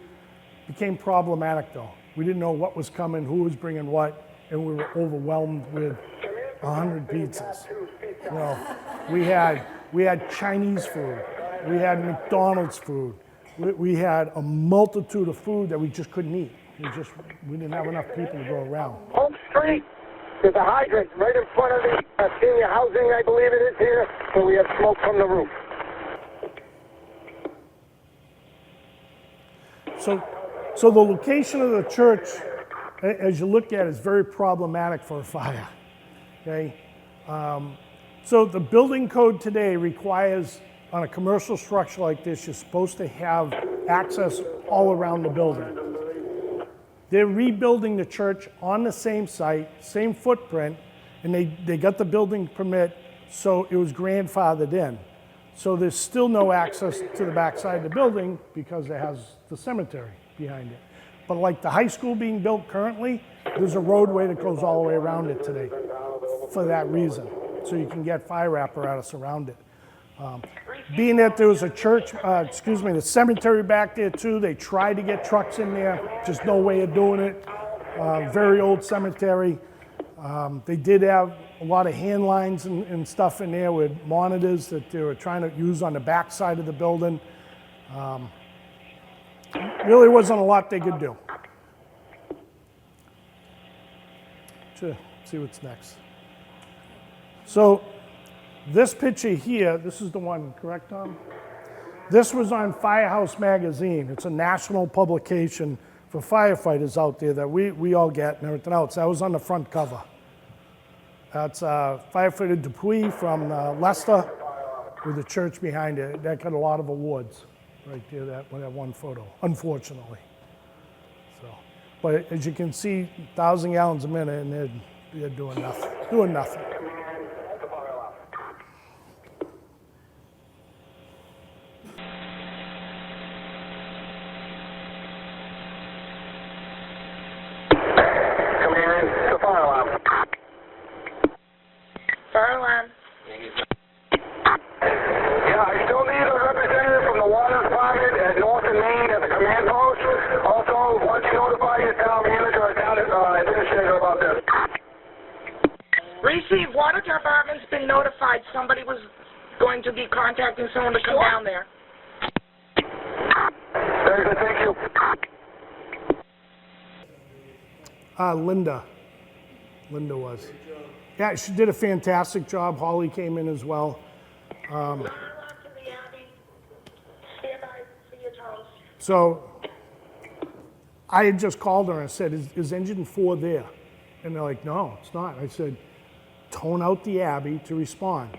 Became problematic though. We didn't know what was coming, who was bringing what, and we were overwhelmed with 100 pizzas. We had Chinese food, we had McDonald's food, we had a multitude of food that we just couldn't eat. We didn't have enough people to go around. Home Street, there's a hydrant right in front of the senior housing, I believe it is here, so we have smoke from the roof. So the location of the church, as you look at it, is very problematic for a fire, okay? So the building code today requires, on a commercial structure like this, you're supposed to have access all around the building. They're rebuilding the church on the same site, same footprint, And they got the building permit, so it was grandfathered in. So there's still no access to the backside of the building because it has the cemetery behind it. But like the high school being built currently, there's a roadway that goes all the way around it today for that reason. So you can get fire apparatus around it. Being that there was a church, the cemetery back there too, they tried to get trucks in there, just no way of doing it. Very old cemetery. They did have a lot of hand lines and stuff in there with monitors that they were trying to use on the back side of the building. Really wasn't a lot they could do. See what's next. So this picture here, this is the one, correct, Tom? This was on Firehouse Magazine. It's a national publication for firefighters out there that we all get and everything else. That was on the front cover. That's firefighter Dupuy from Leicester with the church behind it. That got a lot of awards right there, that one photo, unfortunately. So, but as you can see, 1,000 gallons a minute, and they're doing nothing. Fire alarm. Yeah, I still need a representative from the water department at North and Main at the command post. Also, once you notify your town manager or town administrator about this. Receive, water department's been notified. Somebody was going to be contacting someone to come down there. Very good, thank you. Linda was. Yeah, she did a fantastic job. Holly came in as well. So I had just called her and I said, is engine 4 there? And they're like, no, it's not. I said, tone out the Abbey to respond.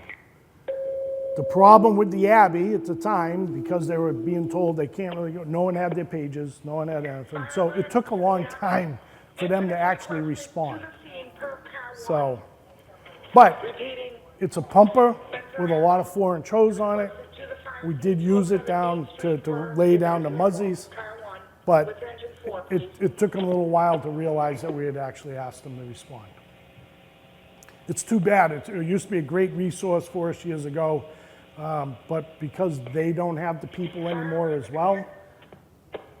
The problem with the Abbey at the time, because they were being told they can't really go, no one had their pages, no one had anything. So it took a long time for them to actually respond. So, but it's a pumper with a lot of 4-inch hose on it. We did use it down to lay down the muzzies, but it took them a little while to realize that we had actually asked them to respond. It's too bad. It used to be a great resource for us years ago, but because they don't have the people anymore as well,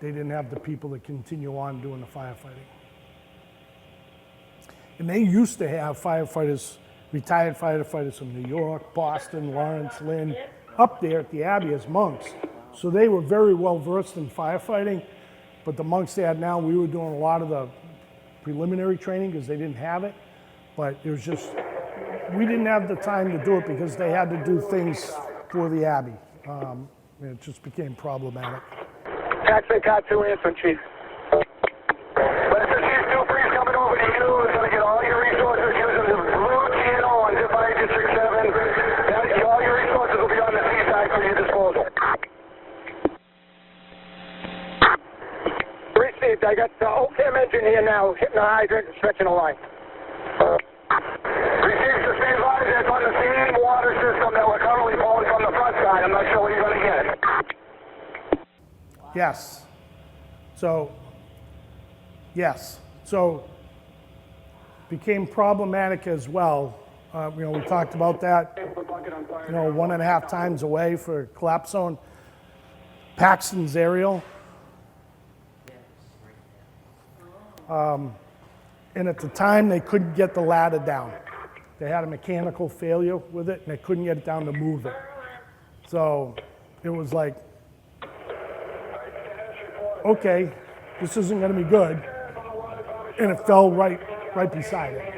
they didn't have the people to continue on doing the firefighting. And they used to have firefighters, retired firefighters from New York, Boston, Lawrence, Lynn, up there at the Abbey as monks. So they were very well versed in firefighting, but the monks they had now, we were doing a lot of the preliminary training because they didn't have it. But it was just, we didn't have the time to do it because they had to do things for the Abbey. It just became problematic. Taxi Cat 2 answering, Chief. Chief Dupree's coming over to you. He's going to get all your resources using the blue channel on Zip I District 7. All your resources will be on the C-side for your disposal. Received. I got the OCAM engine here now, hitting the hydrant and stretching the line. Received the same line that's on the same water system that we're currently pulling from the front side. I'm not sure where you're going to get it. Yes. So became problematic as well. We talked about that, 1.5 times away for collapse zone. Paxton's aerial. And at the time, they couldn't get the ladder down. They had a mechanical failure with it, and they couldn't get it down to move it. So it was like, okay, this isn't going to be good. And it fell right beside it.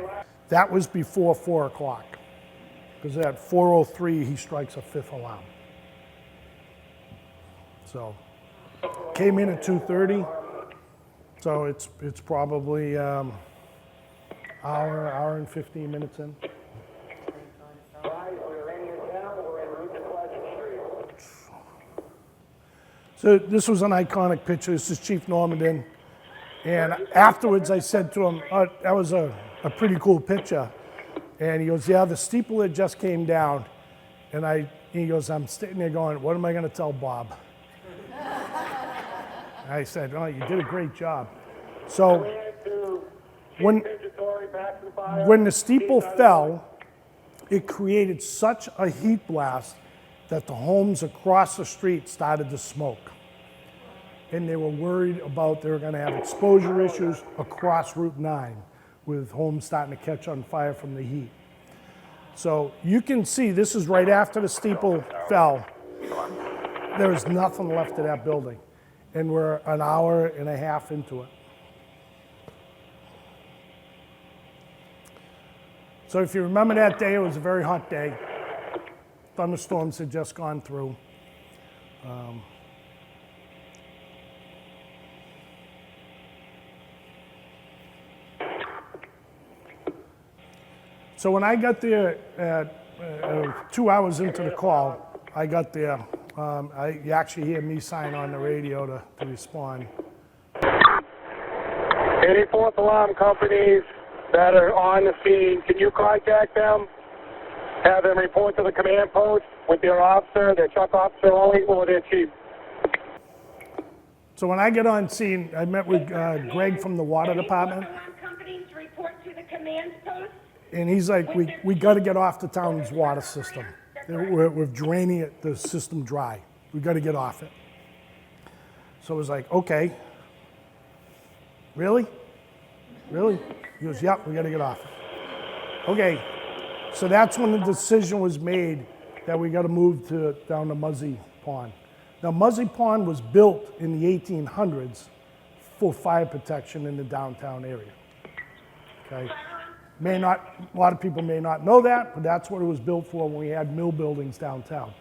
That was before 4 o'clock. Because at 4:03, he strikes a 5th alarm. So came in at 2:30. So it's probably hour and 15 minutes in. So this was an iconic picture. This is Chief Normandin. And afterwards I said to him, that was a pretty cool picture. And he goes, yeah, the steeple that just came down. And he goes, I'm sitting there going, what am I going to tell Bob? I said, oh, you did a great job. So when the steeple fell, it created such a heat blast that the homes across the street started to smoke. And they were worried about they were going to have exposure issues across Route 9 with homes starting to catch on fire from the heat. So you can see this is right after the steeple fell. There is nothing left of that building. And we're an hour and a half into it. So if you remember that day, it was a very hot day. Thunderstorms had just gone through. So when I got there at 2 hours into the call, I got there. You actually hear me sign on the radio to respond. Any false alarm companies that are on the scene, can you contact them? Have them report to the command post with their officer, their truck officer only, or their chief? So when I get on scene, I met with Greg from the water department. Alarm companies report to the command post. And he's like, we got to get off the town's water system. We're draining it, the system dry. We got to get off it. So it was like, okay. Really? Really? He goes, yep, we got to get off it. Okay. So that's when the decision was made that we got to move down to Muzzy Pond. Now, Muzzy Pond was built in the 1800s for fire protection in the downtown area. Okay. A lot of people may not know that, but that's what it was built for when we had mill buildings downtown.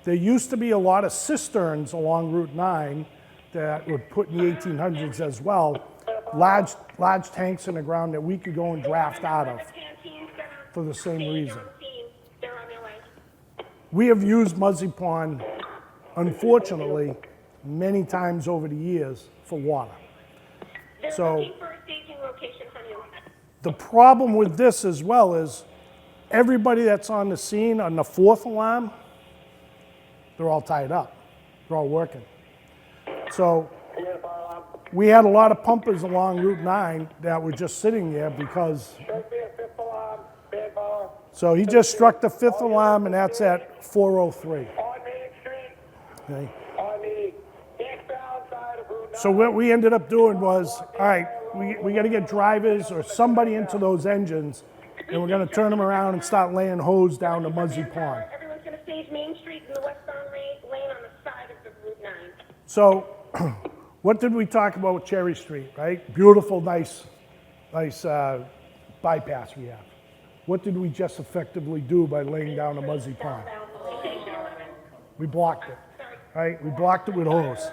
There used to be a lot of cisterns along Route 9 that were put in the 1800s as well, large tanks in the ground that we could go and draft out of for the same reason. We have used Muzzy Pond, unfortunately, many times over the years for water. So the problem with this as well is everybody that's on the scene on the fourth alarm, they're all tied up. They're all working. So we had a lot of pumpers along Route 9 that were just sitting there because. So he just struck the fifth alarm, and that's at 403. On Main Street, Okay. on the eastbound side of Route 9. So what we ended up doing was, all right, we got to get drivers or somebody into those engines, and we're going to turn them around and start laying hose down to Muzzy Pond. Everyone's going to stage Main Street and the westbound lane on the side of the Route 9. So what did we talk about with Cherry Street, right? Beautiful, nice bypass we have. What did we just effectively do by laying down a Muzzy Pond? We blocked it, right? We blocked it with hose.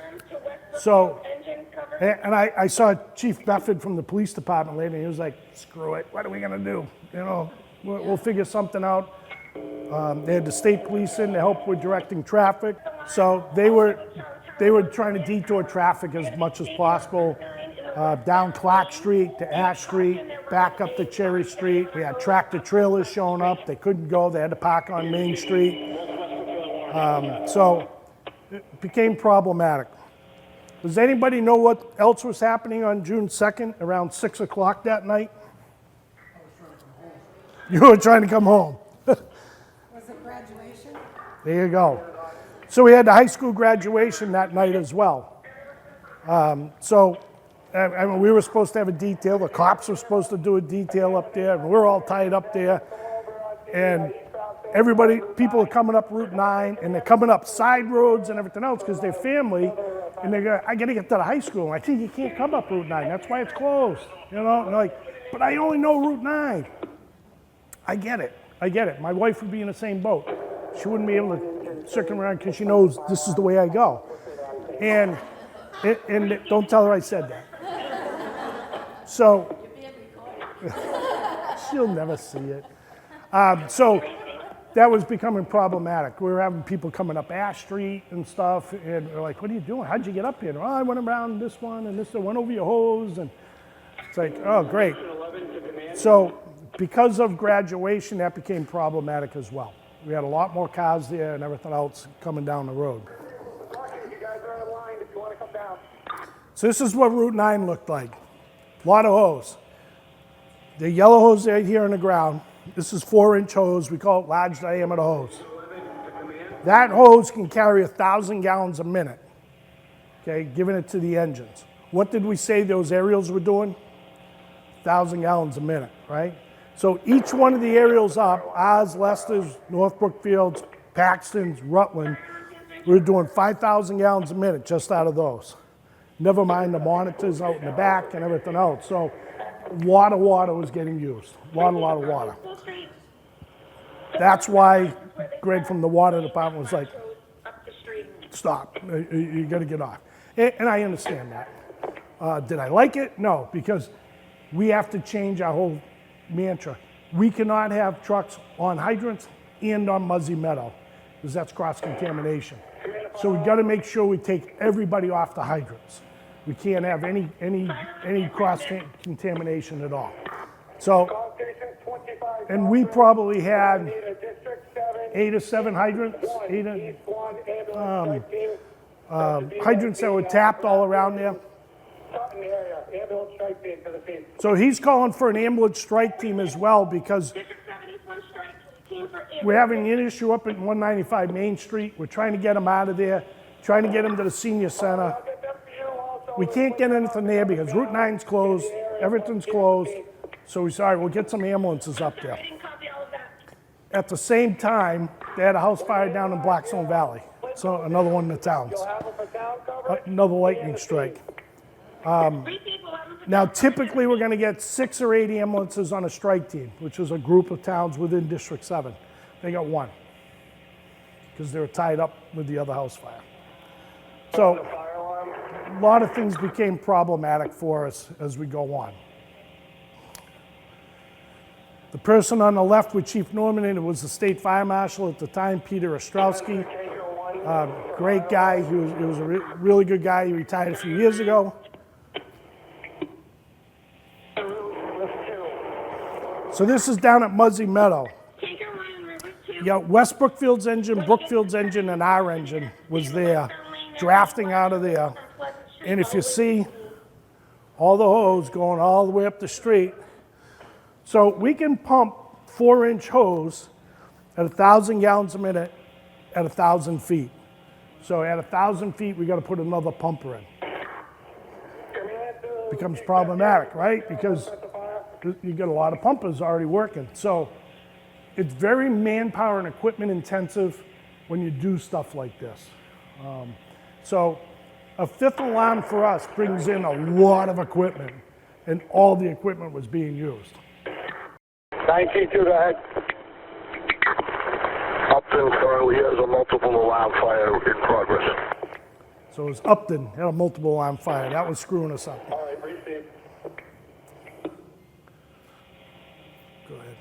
So, and I saw Chief Befford from the police department later, and he was like, screw it, what are we gonna do? You know, we'll figure something out. They had the state police in to help with directing traffic. So they were trying to detour traffic as much as possible. Down Clark Street to Ash Street, back up to Cherry Street. We had tractor trailers showing up. They couldn't go. They had to park on Main Street. So it became problematic. Does anybody know what else was happening on June 2nd around 6 o'clock that night? You were trying to come home. Was it graduation? There you go. So we had the high school graduation that night as well. I mean, we were supposed to have a detail. The cops were supposed to do a detail up there, and we're all tied up there. And people are coming up Route 9, and they're coming up side roads and everything else because they're family. And they go, I got to get to the high school. I think you can't come up Route 9. That's why it's closed. You know, and they're like, but I only know Route 9. I get it. My wife would be in the same boat. She wouldn't be able to circle around because she knows this is the way I go. And don't tell her I said that. So she'll never see it. So that was becoming problematic. We were having people coming up Ash Street and stuff, and they're like, what are you doing? How'd you get up here? Oh, I went around this one and this one, went over your hose, and it's like, oh, great. So because of graduation, that became problematic as well. We had a lot more cars there and everything else coming down the road. You guys are in line if you want to come down. So this is what Route 9 looked like. A lot of hose. The yellow hose right here in the ground. This is 4-inch hose. We call it large diameter hose. That hose can carry 1,000 gallons a minute, okay, giving it to the engines. What did we say those aerials were doing? 1,000 gallons a minute, right? So each one of the aerials up, ours, Leicester's, North Brookfield's, Paxton's, Rutland, we were doing 5,000 gallons a minute just out of those. Never mind the monitors out in the back and everything else. So a lot of water was getting used, a lot of water. That's why Greg from the water department was like, stop, you gotta get off. And I understand that. Did I like it? No, because we have to change our whole mantra. We cannot have trucks on hydrants and on Muzzy Meadow, because that's cross-contamination. So we gotta make sure we take everybody off the hydrants. We can't have any cross-contamination at all. So, and we probably had 8 or 7 hydrants, hydrants that were tapped all around there. So he's calling for an ambulance strike team as well, because we're having an issue up at 195 Main Street. We're trying to get them out of there, trying to get them to the senior center. We can't get anything there because Route 9's closed, everything's closed. So we said, all right, we'll get some ambulances up there. At the same time, they had a house fire down in Blackstone Valley. So another one in the towns. Another lightning strike. Now, typically, we're going to get 6 or 8 ambulances on a strike team, which is a group of towns within District 7. They got 1 because they were tied up with the other house fire. So a lot of things became problematic for us as we go on. The person on the left with Chief Norman, and it was the state fire marshal at the time, Peter Ostrowski. Great guy. He was a really good guy. He retired a few years ago. So this is down at Muzzy Meadow. You got West Brookfield's engine, Brookfield's engine, and our engine was there, drafting out of there. And if you see all the hose going all the way up the street, so we can pump 4-inch hose at 1,000 gallons a minute at 1,000 feet. So at 1,000 feet, we got to put another pumper in. Becomes problematic, right? Because you got a lot of pumpers already working. So it's very manpower and equipment intensive when you do stuff like this. So a 5th alarm for us brings in a lot of equipment, and all the equipment was being used. 19-2, go ahead. Upton currently has a multiple alarm fire in progress. So it was Upton, had a multiple alarm fire. That was screwing us up. All right, received. Go ahead.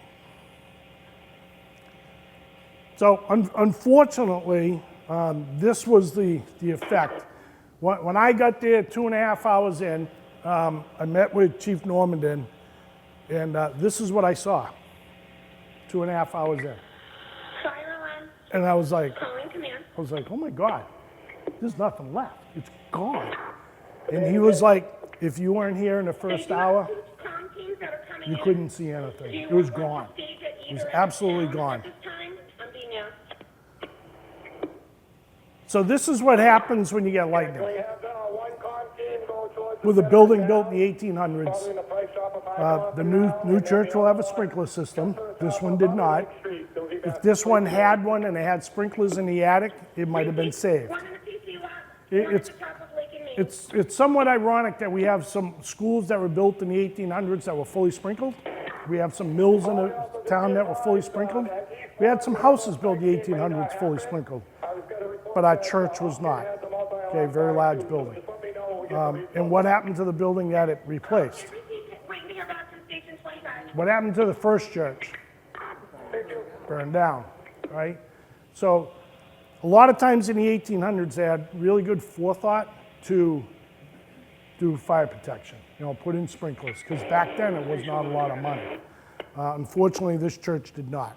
So unfortunately, this was the effect. When I got there 2.5 hours in, I met with Chief Normandin, and this is what I saw 2.5 hours in. Fire alarm. And I was like, Calling command. oh my God, there's nothing left. It's gone. And he was like, if you weren't here in the first hour, you couldn't see anything. It was gone. It was absolutely gone. So this is what happens when you get lightning. With a building built in the 1800s, the new church will have a sprinkler system. This one did not. If this one had one and it had sprinklers in the attic, it might have been saved. It's somewhat ironic that we have some schools that were built in the 1800s that were fully sprinkled. We have some mills in the town that were fully sprinkled. We had some houses built in the 1800s fully sprinkled, but our church was not. Okay, very large building. And what happened to the building that it replaced? What happened to the first church? Burned down, right? So a lot of times in the 1800s, they had really good forethought to do fire protection, put in sprinklers, because back then it was not a lot of money. Unfortunately, this church did not.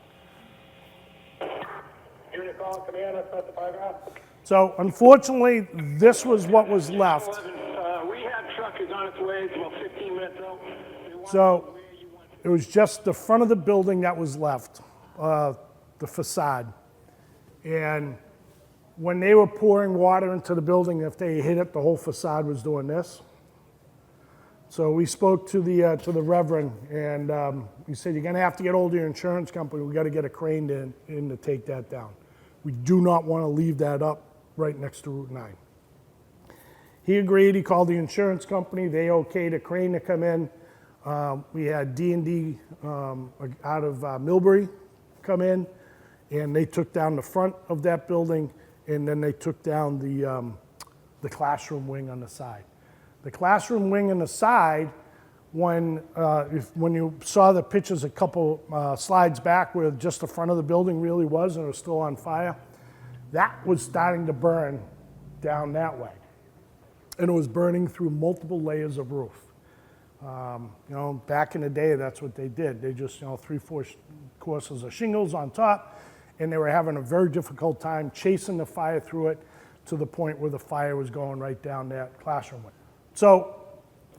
Unit call, command, specified route. So unfortunately, this was what was left. Rehab truck is on its way. It's about 15 minutes out. So it was just the front of the building that was left, the facade. And when they were pouring water into the building, if they hit it, the whole facade was doing this. So we spoke to the Reverend, and he said, you're going to have to get hold of your insurance company. We got to get a crane in to take that down. We do not want to leave that up right next to Route 9. He agreed. He called the insurance company. They okayed a crane to come in. We had D&D out of Millbury come in, and they took down the front of that building, and then they took down the classroom wing on the side. The classroom wing on the side, when you saw the pictures a couple slides back where just the front of the building really was and it was still on fire, that was starting to burn down that way. And it was burning through multiple layers of roof. Back in the day, that's what they did. They just, 3-4 courses of shingles on top, and they were having a very difficult time chasing the fire through it to the point where the fire was going right down that classroom wing. So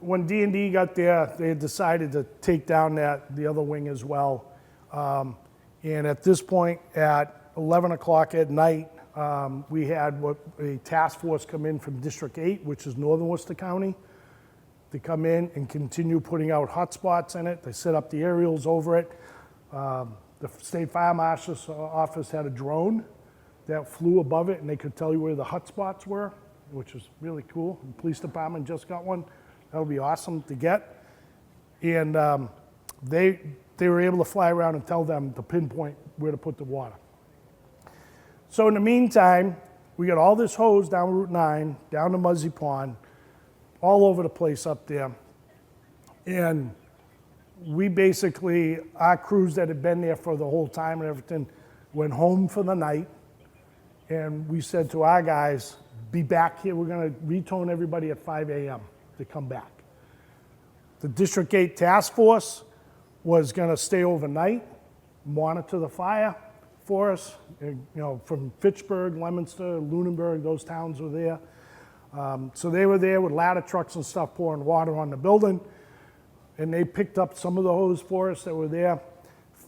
when D&D got there, they had decided to take down the other wing as well. And at this point, at 11 o'clock at night, we had a task force come in from District 8, which is northern Worcester County, to come in and continue putting out hotspots in it. They set up the aerials over it. The State Fire Marshal's office had a drone that flew above it, and they could tell you where the hotspots were, which was really cool. The police department just got one. That would be awesome to get. And they were able to fly around and tell them to pinpoint where to put the water. So in the meantime, we got all this hose down Route 9, down to Muzzy Pond, all over the place up there. And we basically, our crews that had been there for the whole time and everything, went home for the night. And we said to our guys, be back here. We're going to retone everybody at 5 a.m. to come back. The District 8 task force was going to stay overnight, monitor the fire for us. From Fitchburg, Leominster, Lunenburg, those towns were there. So they were there with ladder trucks and stuff pouring water on the building. And they picked up some of the hose for us that were there.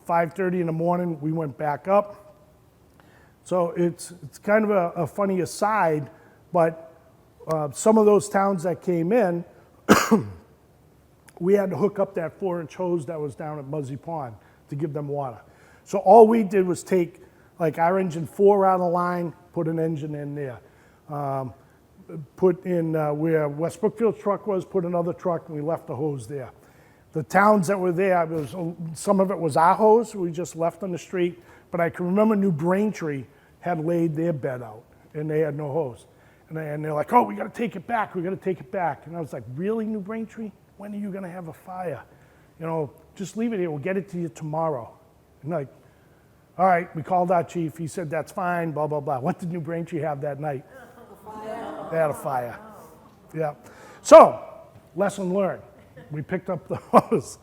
5:30 in the morning, we went back up. So it's kind of a funny aside, but some of those towns that came in, we had to hook up that 4-inch hose that was down at Muzzy Pond to give them water. So all we did was take like our engine 4 out of the line, put an engine in there. Put in where West Brookfield's truck was, put another truck, and we left the hose there. The towns that were there, some of it was our hose we just left on the street, but I can remember New Braintree had laid their bed out, and they had no hose. And they're like, oh, we got to take it back, we got to take it back. And I was like, really, New Braintree? When are you going to have a fire? Just leave it here, we'll get it to you tomorrow. And like, all right, we called our chief, he said, that's fine, blah, blah, blah. What did New Braintree have that night? They had a fire. Yeah. So, lesson learned. We picked up the hose.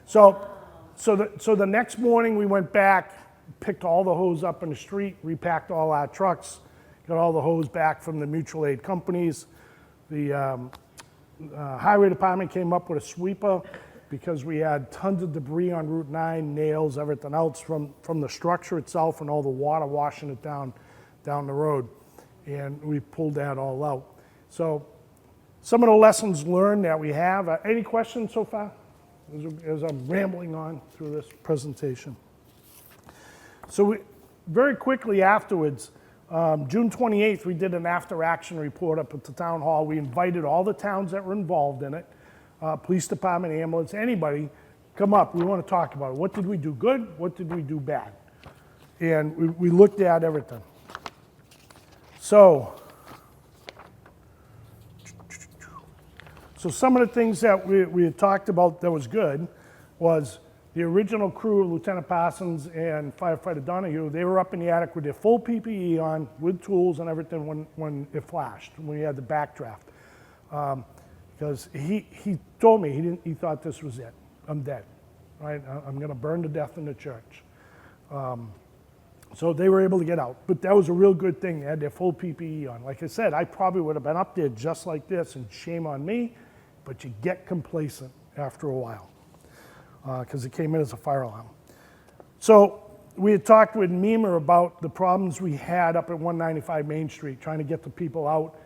So the next morning we went back, picked all the hose up in the street, repacked all our trucks, got all the hose back from the mutual aid companies. The highway department came up with a sweeper because we had tons of debris on Route 9, nails, everything else from the structure itself and all the water washing it down the road. And we pulled that all out. So some of the lessons learned that we have. Any questions so far as I'm rambling on through this presentation? So very quickly afterwards, June 28th, we did an after-action report up at the town hall. We invited all the towns that were involved in it, police department, ambulance, anybody, come up. We want to talk about it. What did we do good? What did we do bad? And we looked at everything. So some of the things that we had talked about that was good was the original crew of Lieutenant Parsons and Firefighter Donahue, they were up in the attic with their full PPE on, with tools and everything when it flashed, when we had the backdraft. Because he told me he thought this was it. I'm dead. right? I'm going to burn to death in the church. So they were able to get out. But that was a real good thing. They had their full PPE on. Like I said, I probably would have been up there just like this, and shame on me, but you get complacent after a while because it came in as a fire alarm. So we had talked with Mima about the problems we had up at 195 Main Street, trying to get the people out,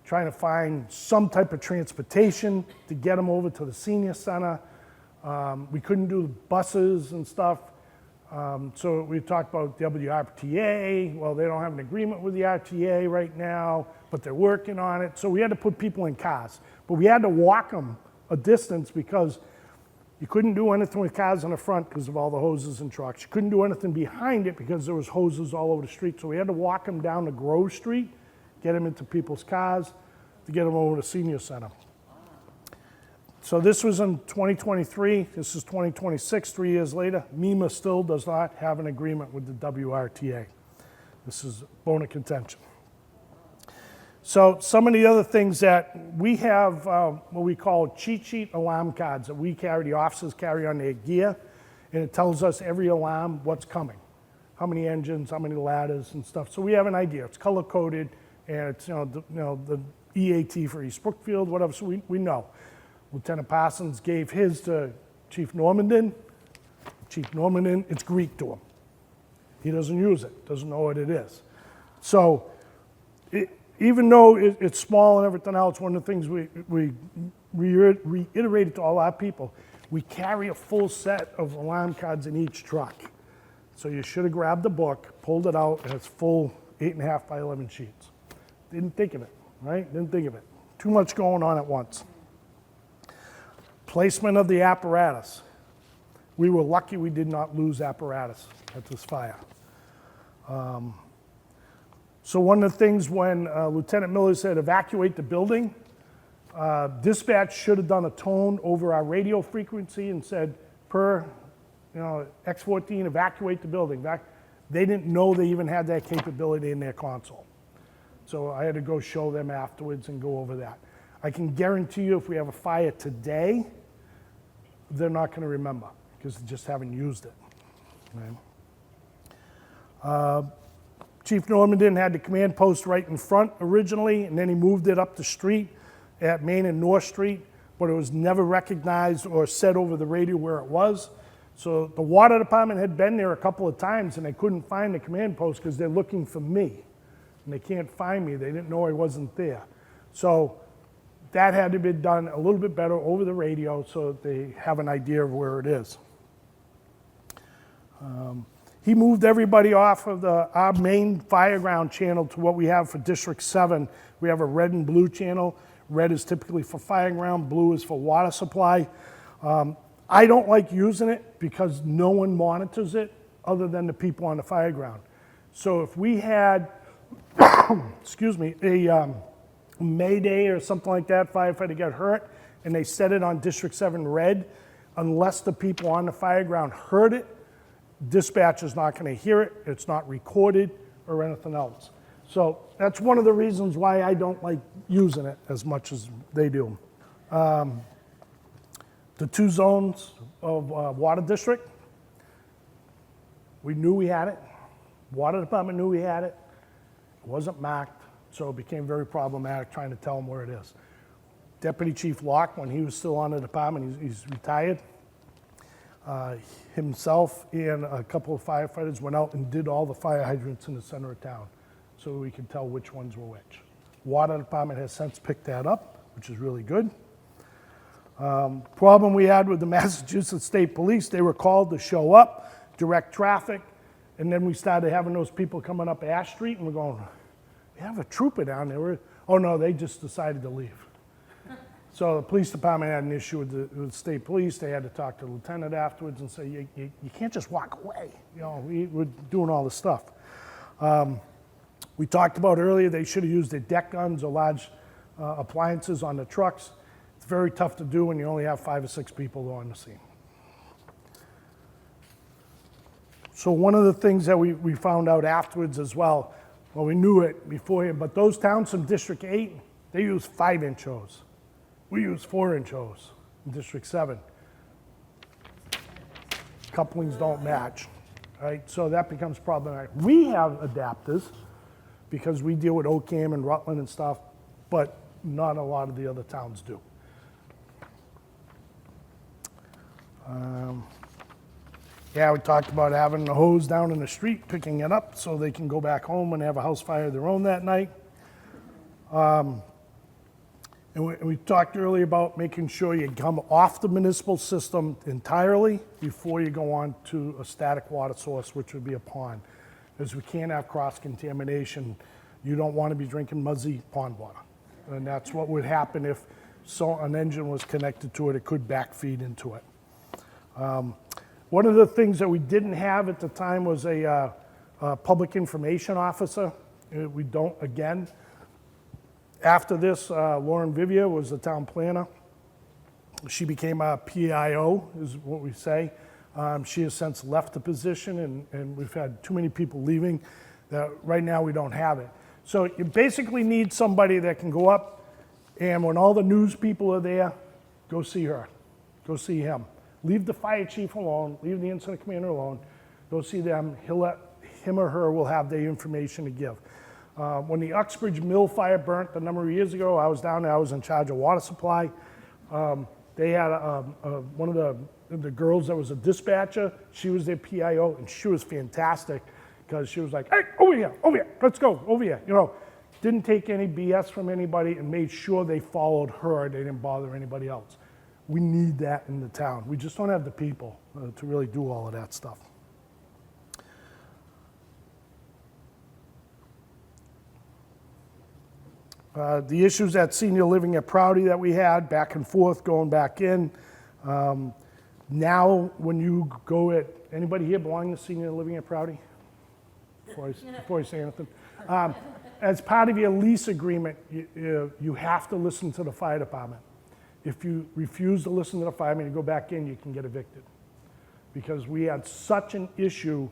trying to find some type of transportation to get them over to the senior center. We couldn't do buses and stuff. So we talked about WRTA. Well, they don't have an agreement with the RTA right now, but they're working on it. So we had to put people in cars. But we had to walk them a distance because you couldn't do anything with cars in the front because of all the hoses and trucks. You couldn't do anything behind it because there was hoses all over the street. So we had to walk them down to Grove Street, get them into people's cars to get them over to Senior Center. So this was in 2023. This is 2026, 3 years later. MEMA still does not have an agreement with the WRTA. This is bone of contention. So some of the other things that we have, what we call cheat sheet alarm cards that we carry, the officers carry on their gear, and it tells us every alarm what's coming, how many engines, how many ladders and stuff. So we have an idea. It's color coded, and it's the EAT for East Brookfield, whatever. So we know. Lieutenant Parsons gave his to Chief Normandin. Chief Normandin, it's Greek to him. He doesn't use it, doesn't know what it is. So even though it's small and everything else, one of the things we reiterated to all our people, we carry a full set of alarm cards in each truck. So you should have grabbed the book, pulled it out, and it's full 8.5 by 11 sheets. Didn't think of it, right? Didn't think of it. Too much going on at once. Placement of the apparatus. We were lucky we did not lose apparatus at this fire. So one of the things when Lieutenant Miller said evacuate the building, dispatch should have done a tone over our radio frequency and said per X14 evacuate the building. They didn't know they even had that capability in their console. So I had to go show them afterwards and go over that. I can guarantee you if we have a fire today, they're not going to remember because they just haven't used it. Right? Chief Normandin had the command post right in front originally, and then he moved it up the street at Main and North Street, but it was never recognized or said over the radio where it was. So the water department had been there a couple of times, and they couldn't find the command post because they're looking for me, and they can't find me. They didn't know I wasn't there. So that had to be done a little bit better over the radio so that they have an idea of where it is. He moved everybody off of our main fireground channel to what we have for District 7. We have a red and blue channel. Red is typically for fireground, blue is for water supply. I don't like using it because no one monitors it other than the people on the fireground. So if we had, excuse me, a Mayday or something like that, firefighter got hurt, and they set it on District 7 red, unless the people on the fireground heard it, dispatch is not going to hear it, it's not recorded or anything else. So that's one of the reasons why I don't like using it as much as they do. The 2 zones of water district, we knew we had it. Water department knew we had it. It wasn't marked, so it became very problematic trying to tell them where it is. Deputy Chief Locke, when he was still on the department, he's retired. Himself and a couple of firefighters went out and did all the fire hydrants in the center of town so we could tell which ones were which. Water department has since picked that up, which is really good. Problem we had with the Massachusetts State Police, they were called to show up, direct traffic, and then we started having those people coming up Ash Street, and we're going, we have a trooper down there. Oh no, they just decided to leave. So the police department had an issue with the state police. They had to talk to the lieutenant afterwards and say, you can't just walk away. We're doing all this stuff. We talked about earlier, they should have used their deck guns or large appliances on the trucks. It's very tough to do when you only have 5 or 6 people on the scene. So one of the things that we found out afterwards as well, we knew it beforehand, but those towns from District 8, they use 5-inch hose. We use 4-inch hose in District 7. couplings don't match, right? So that becomes problematic. We have adapters because we deal with Ocam and Rutland and stuff, but not a lot of the other towns do. Yeah, we talked about having the hose down in the street, picking it up so they can go back home when they have a house fire of their own that night. And we talked earlier about making sure you come off the municipal system entirely before you go on to a static water source, which would be a pond. Because we can't have cross-contamination. You don't want to be drinking muzzy pond water. And that's what would happen if an engine was connected to it. It could backfeed into it. One of the things that we didn't have at the time was a public information officer. We don't again. After this, Lauren Vivia was the town planner. She became a PIO, is what we say. She has since left the position, and we've had too many people leaving that right now we don't have it. So you basically need somebody that can go up, and when all the news people are there, go see her, go see him. Leave the fire chief alone, leave the incident commander alone, go see them. Him or her will have the information to give. When the Uxbridge Mill fire burnt a number of years ago, I was down there, I was in charge of water supply. They had one of the girls that was a dispatcher, she was their PIO, and she was fantastic because she was like, hey, over here, let's go, over here. You know, didn't take any BS from anybody and made sure they followed her, they didn't bother anybody else. We need that in the town. We just don't have the people to really do all of that stuff. The issues at senior living at Prouty that we had, back and forth, going back in. Now, when you go at, anybody here belong to senior living at Prouty? Before I say anything. As part of your lease agreement, you have to listen to the fire department. If you refuse to listen to the fireman, you go back in, you can get evicted. Because we had such an issue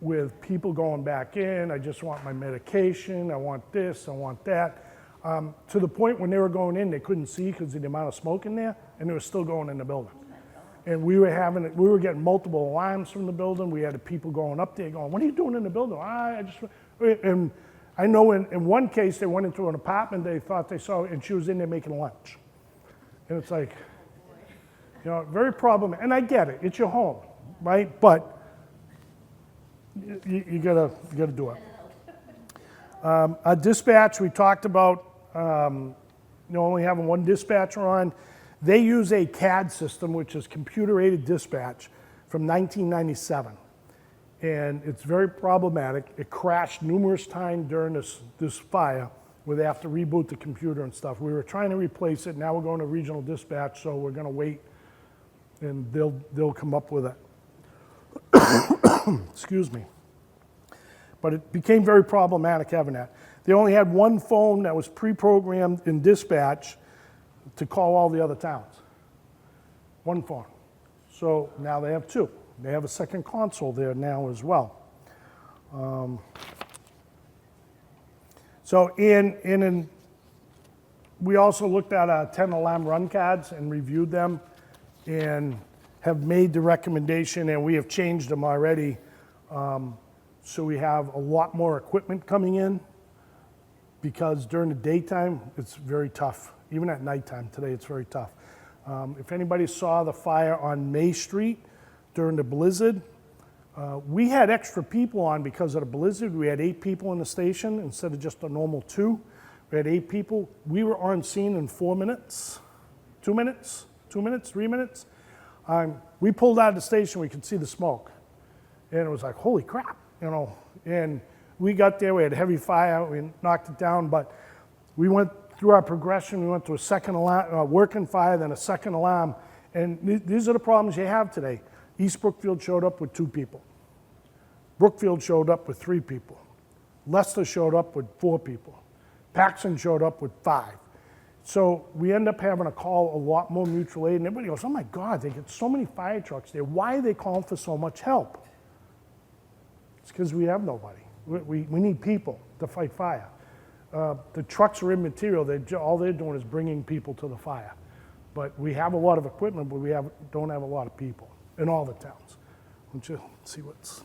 with people going back in, I just want my medication, I want this, I want that. To the point when they were going in, they couldn't see because of the amount of smoke in there, and they were still going in the building. And we were getting multiple alarms from the building. We had people going up there going, what are you doing in the building? And I know in one case, they went into an apartment they thought they saw, and she was in there making lunch. And it's like, you know, very problematic. And I get it, it's your home, right? But you gotta do it. A dispatch, we talked about, only having one dispatcher on. They use a CAD system, which is computer-aided dispatch, from 1997. And it's very problematic. It crashed numerous times during this fire where they have to reboot the computer and stuff. We were trying to replace it. Now we're going to regional dispatch, so we're going to wait, and they'll come up with it. Excuse me. But it became very problematic having that. They only had one phone that was pre-programmed in dispatch to call all the other towns. One phone. So now they have two. They have a second console there now as well. So we also looked at 10 alarm run cards and reviewed them and have made the recommendation, and we have changed them already. So we have a lot more equipment coming in, because during the daytime, it's very tough. Even at nighttime today, it's very tough. If anybody saw the fire on May Street during the blizzard, we had extra people on because of the blizzard. We had 8 people in the station instead of just a normal 2. We had 8 people. We were on scene in 4 minutes, 2 minutes, 3 minutes. We pulled out of the station, we could see the smoke. And it was like, holy crap, you know. And we got there, we had heavy fire, we knocked it down, but we went through our progression. We went to a second alarm, working fire, then a second alarm. And these are the problems you have today. East Brookfield showed up with 2 people. Brookfield showed up with 3 people. Leicester showed up with 4 people. Paxton showed up with 5. So we end up having to call a lot more mutual aid, and everybody goes, oh my God, they get so many fire trucks there. Why are they calling for so much help? It's because we have nobody. We need people to fight fire. The trucks are immaterial. All they're doing is bringing people to the fire. But we have a lot of equipment, but we don't have a lot of people in all the towns. Let's see what's...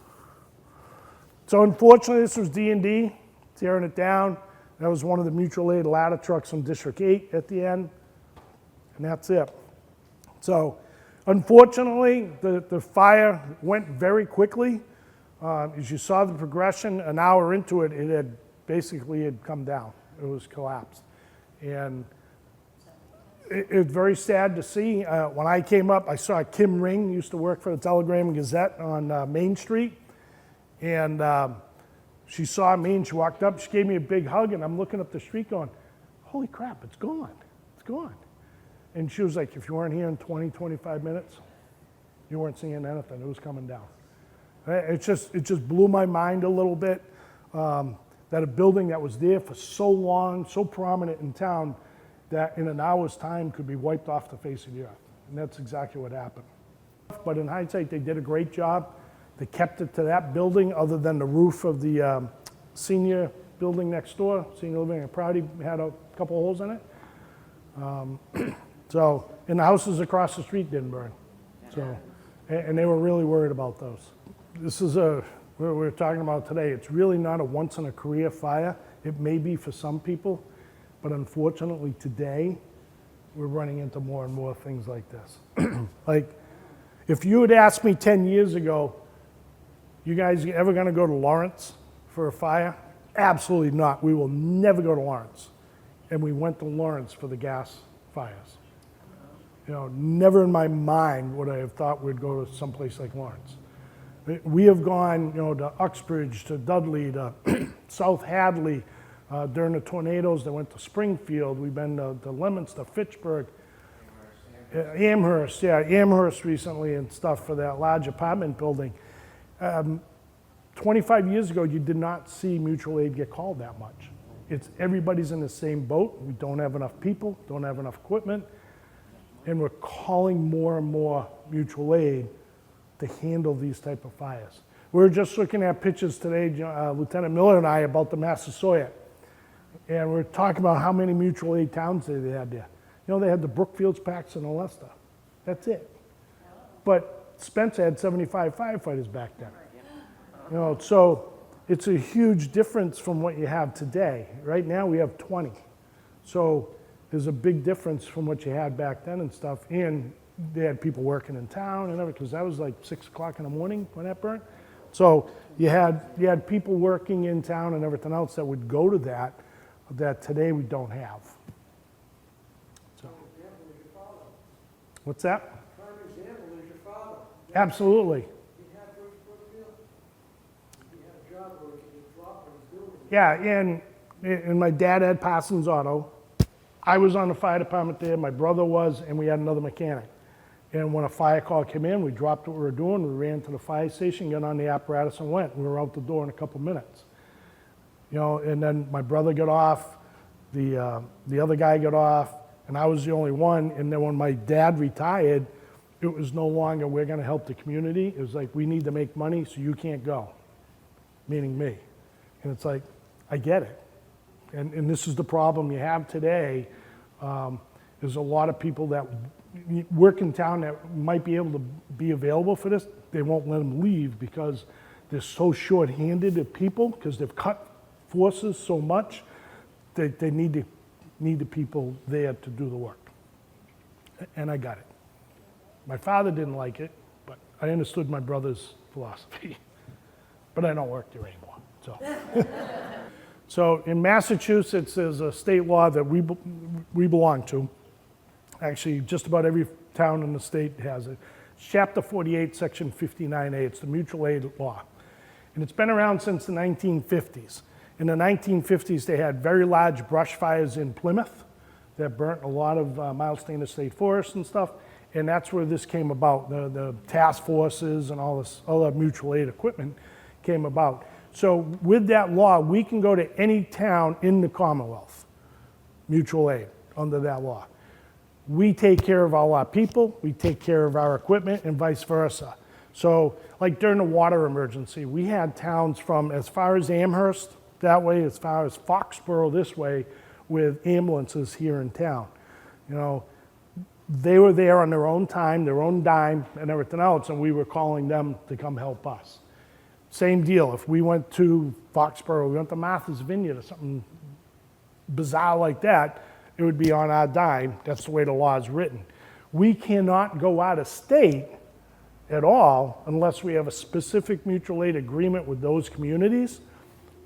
So unfortunately, this was D&D, tearing it down. That was one of the mutual aid ladder trucks from District 8 at the end, and that's it. So unfortunately, the fire went very quickly. As you saw the progression, an hour into it, it had basically come down. It was collapsed. And it's very sad to see. When I came up, I saw Kim Ring, used to work for the Telegram and Gazette on Main Street. And she saw me and she walked up, she gave me a big hug, and I'm looking up the street going, holy crap, it's gone, it's gone. And she was like, if you weren't here in 20, 25 minutes, you weren't seeing anything, it was coming down. It just blew my mind a little bit that a building that was there for so long, so prominent in town, that in an hour's time could be wiped off the face of the earth. And that's exactly what happened. But in hindsight, they did a great job. They kept it to that building other than the roof of the senior building next door, senior living at Prouty had a couple holes in it. So, and the houses across the street didn't burn. So, and they were really worried about those. This is what we're talking about today. It's really not a once in a career fire. It may be for some people, but unfortunately today, we're running into more and more things like this. Like, if you had asked me 10 years ago, you guys ever gonna go to Lawrence for a fire? Absolutely not. We will never go to Lawrence. And we went to Lawrence for the gas fires. You know, never in my mind would I have thought we'd go to someplace like Lawrence. We have gone, you know, to Uxbridge, to Dudley, to South Hadley. During the tornadoes, they went to Springfield. We've been to Leominster, Fitchburg, Amherst recently and stuff for that large apartment building. 25 years ago, you did not see mutual aid get called that much. It's everybody's in the same boat. We don't have enough people, don't have enough equipment, and we're calling more and more mutual aid to handle these type of fires. We were just looking at pictures today, Lieutenant Miller and I, about the Massasoit, and we're talking about how many mutual aid towns they had there. You know, they had the Brookfields, Paxton, and Leicester. That's it. But Spencer had 75 firefighters back then. You know, so it's a huge difference from what you have today. Right now we have 20. So there's a big difference from what you had back then and stuff. And they had people working in town and everything, because that was like 6 o'clock in the morning when that burnt. So you had people working in town and everything else that would go to that today we don't have. So. What's that? Prime example is your father. Absolutely. He had Brookfield. He had a job where he could drop what he's doing. Yeah, and my dad had Parsons Auto. I was on the fire department there, my brother was, and we had another mechanic. And when a fire call came in, we dropped what we were doing, we ran to the fire station, got on the apparatus and went. We were out the door in a couple minutes. You know, and then my brother got off, the other guy got off, and I was the only one. And then when my dad retired, it was no longer, we're gonna help the community. It was like, we need to make money, so you can't go, meaning me. And it's like, I get it. And this is the problem you have today. There's a lot of people that work in town that might be able to be available for this. They won't let them leave because they're so short-handed at people, because they've cut forces so much that they need the people there to do the work. And I got it. My father didn't like it, but I understood my brother's philosophy. But I don't work there anymore, so. So in Massachusetts, there's a state law that we belong to. Actually, just about every town in the state has it. It's Chapter 48, Section 59A. It's the mutual aid law. And it's been around since the 1950s. In the 1950s, they had very large brush fires in Plymouth that burnt a lot of milestone state forests and stuff. And that's where this came about. The task forces and all the mutual aid equipment came about. So with that law, we can go to any town in the Commonwealth, mutual aid, under that law. We take care of all our people, we take care of our equipment, and vice versa. So, like during the water emergency, we had towns from as far as Amherst, that way, as far as Foxborough this way, with ambulances here in town. You know, they were there on their own time, their own dime, and everything else, and we were calling them to come help us. Same deal, if we went to Foxborough, we went to Martha's Vineyard or something bizarre like that, it would be on our dime. That's the way the law is written. We cannot go out of state at all unless we have a specific mutual aid agreement with those communities,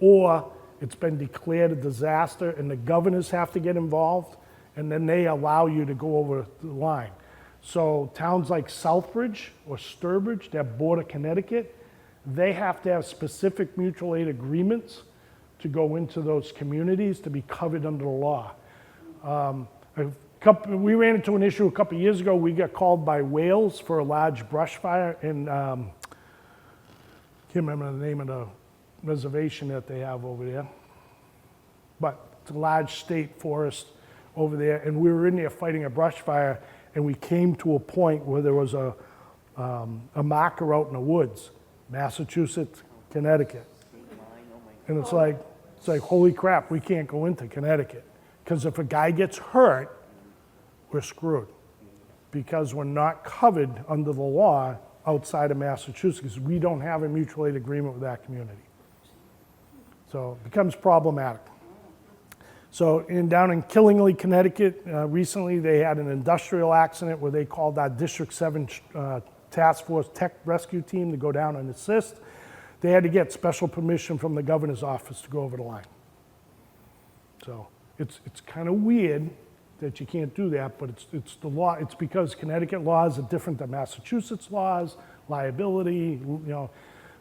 or it's been declared a disaster and the governors have to get involved, and then they allow you to go over the line. So towns like Southbridge or Sturbridge that border Connecticut, they have to have specific mutual aid agreements to go into those communities to be covered under the law. We ran into an issue a couple years ago. We got called by Wales for a large brush fire in, can't remember the name of the reservation that they have over there, but it's a large state forest over there, and we were in there fighting a brush fire, and we came to a point where there was a marker out in the woods, Massachusetts, Connecticut. And it's like, holy crap, we can't go into Connecticut. Because if a guy gets hurt, we're screwed. Because we're not covered under the law outside of Massachusetts, because we don't have a mutual aid agreement with that community. So it becomes problematic. So down in Killingly, Connecticut, recently they had an industrial accident where they called our District 7 Task Force Tech Rescue Team to go down and assist. They had to get special permission from the governor's office to go over the line. So it's kind of weird that you can't do that, but it's the law. It's because Connecticut laws are different than Massachusetts laws, liability,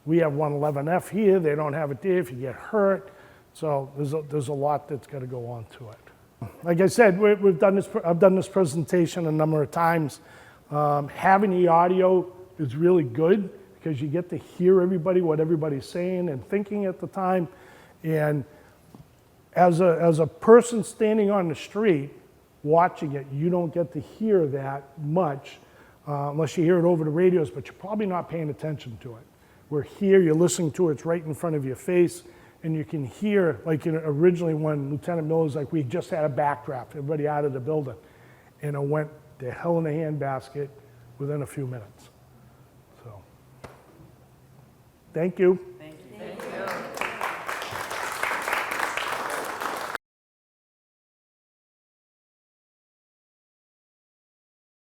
we have 111F here, they don't have it there if you get hurt. So there's a lot that's got to go on to it. Like I said, I've done this presentation a number of times. Having the audio is really good because you get to hear what everybody's saying and thinking at the time. And as a person standing on the street watching it, you don't get to hear that much unless you hear it over the radios, but you're probably not paying attention to it. We're here, you're listening to it, it's right in front of your face. And you can hear, like originally when Lieutenant Miller's like, we just had a backdraft, everybody out of the building. And it went to hell in a handbasket within a few minutes. So, thank you.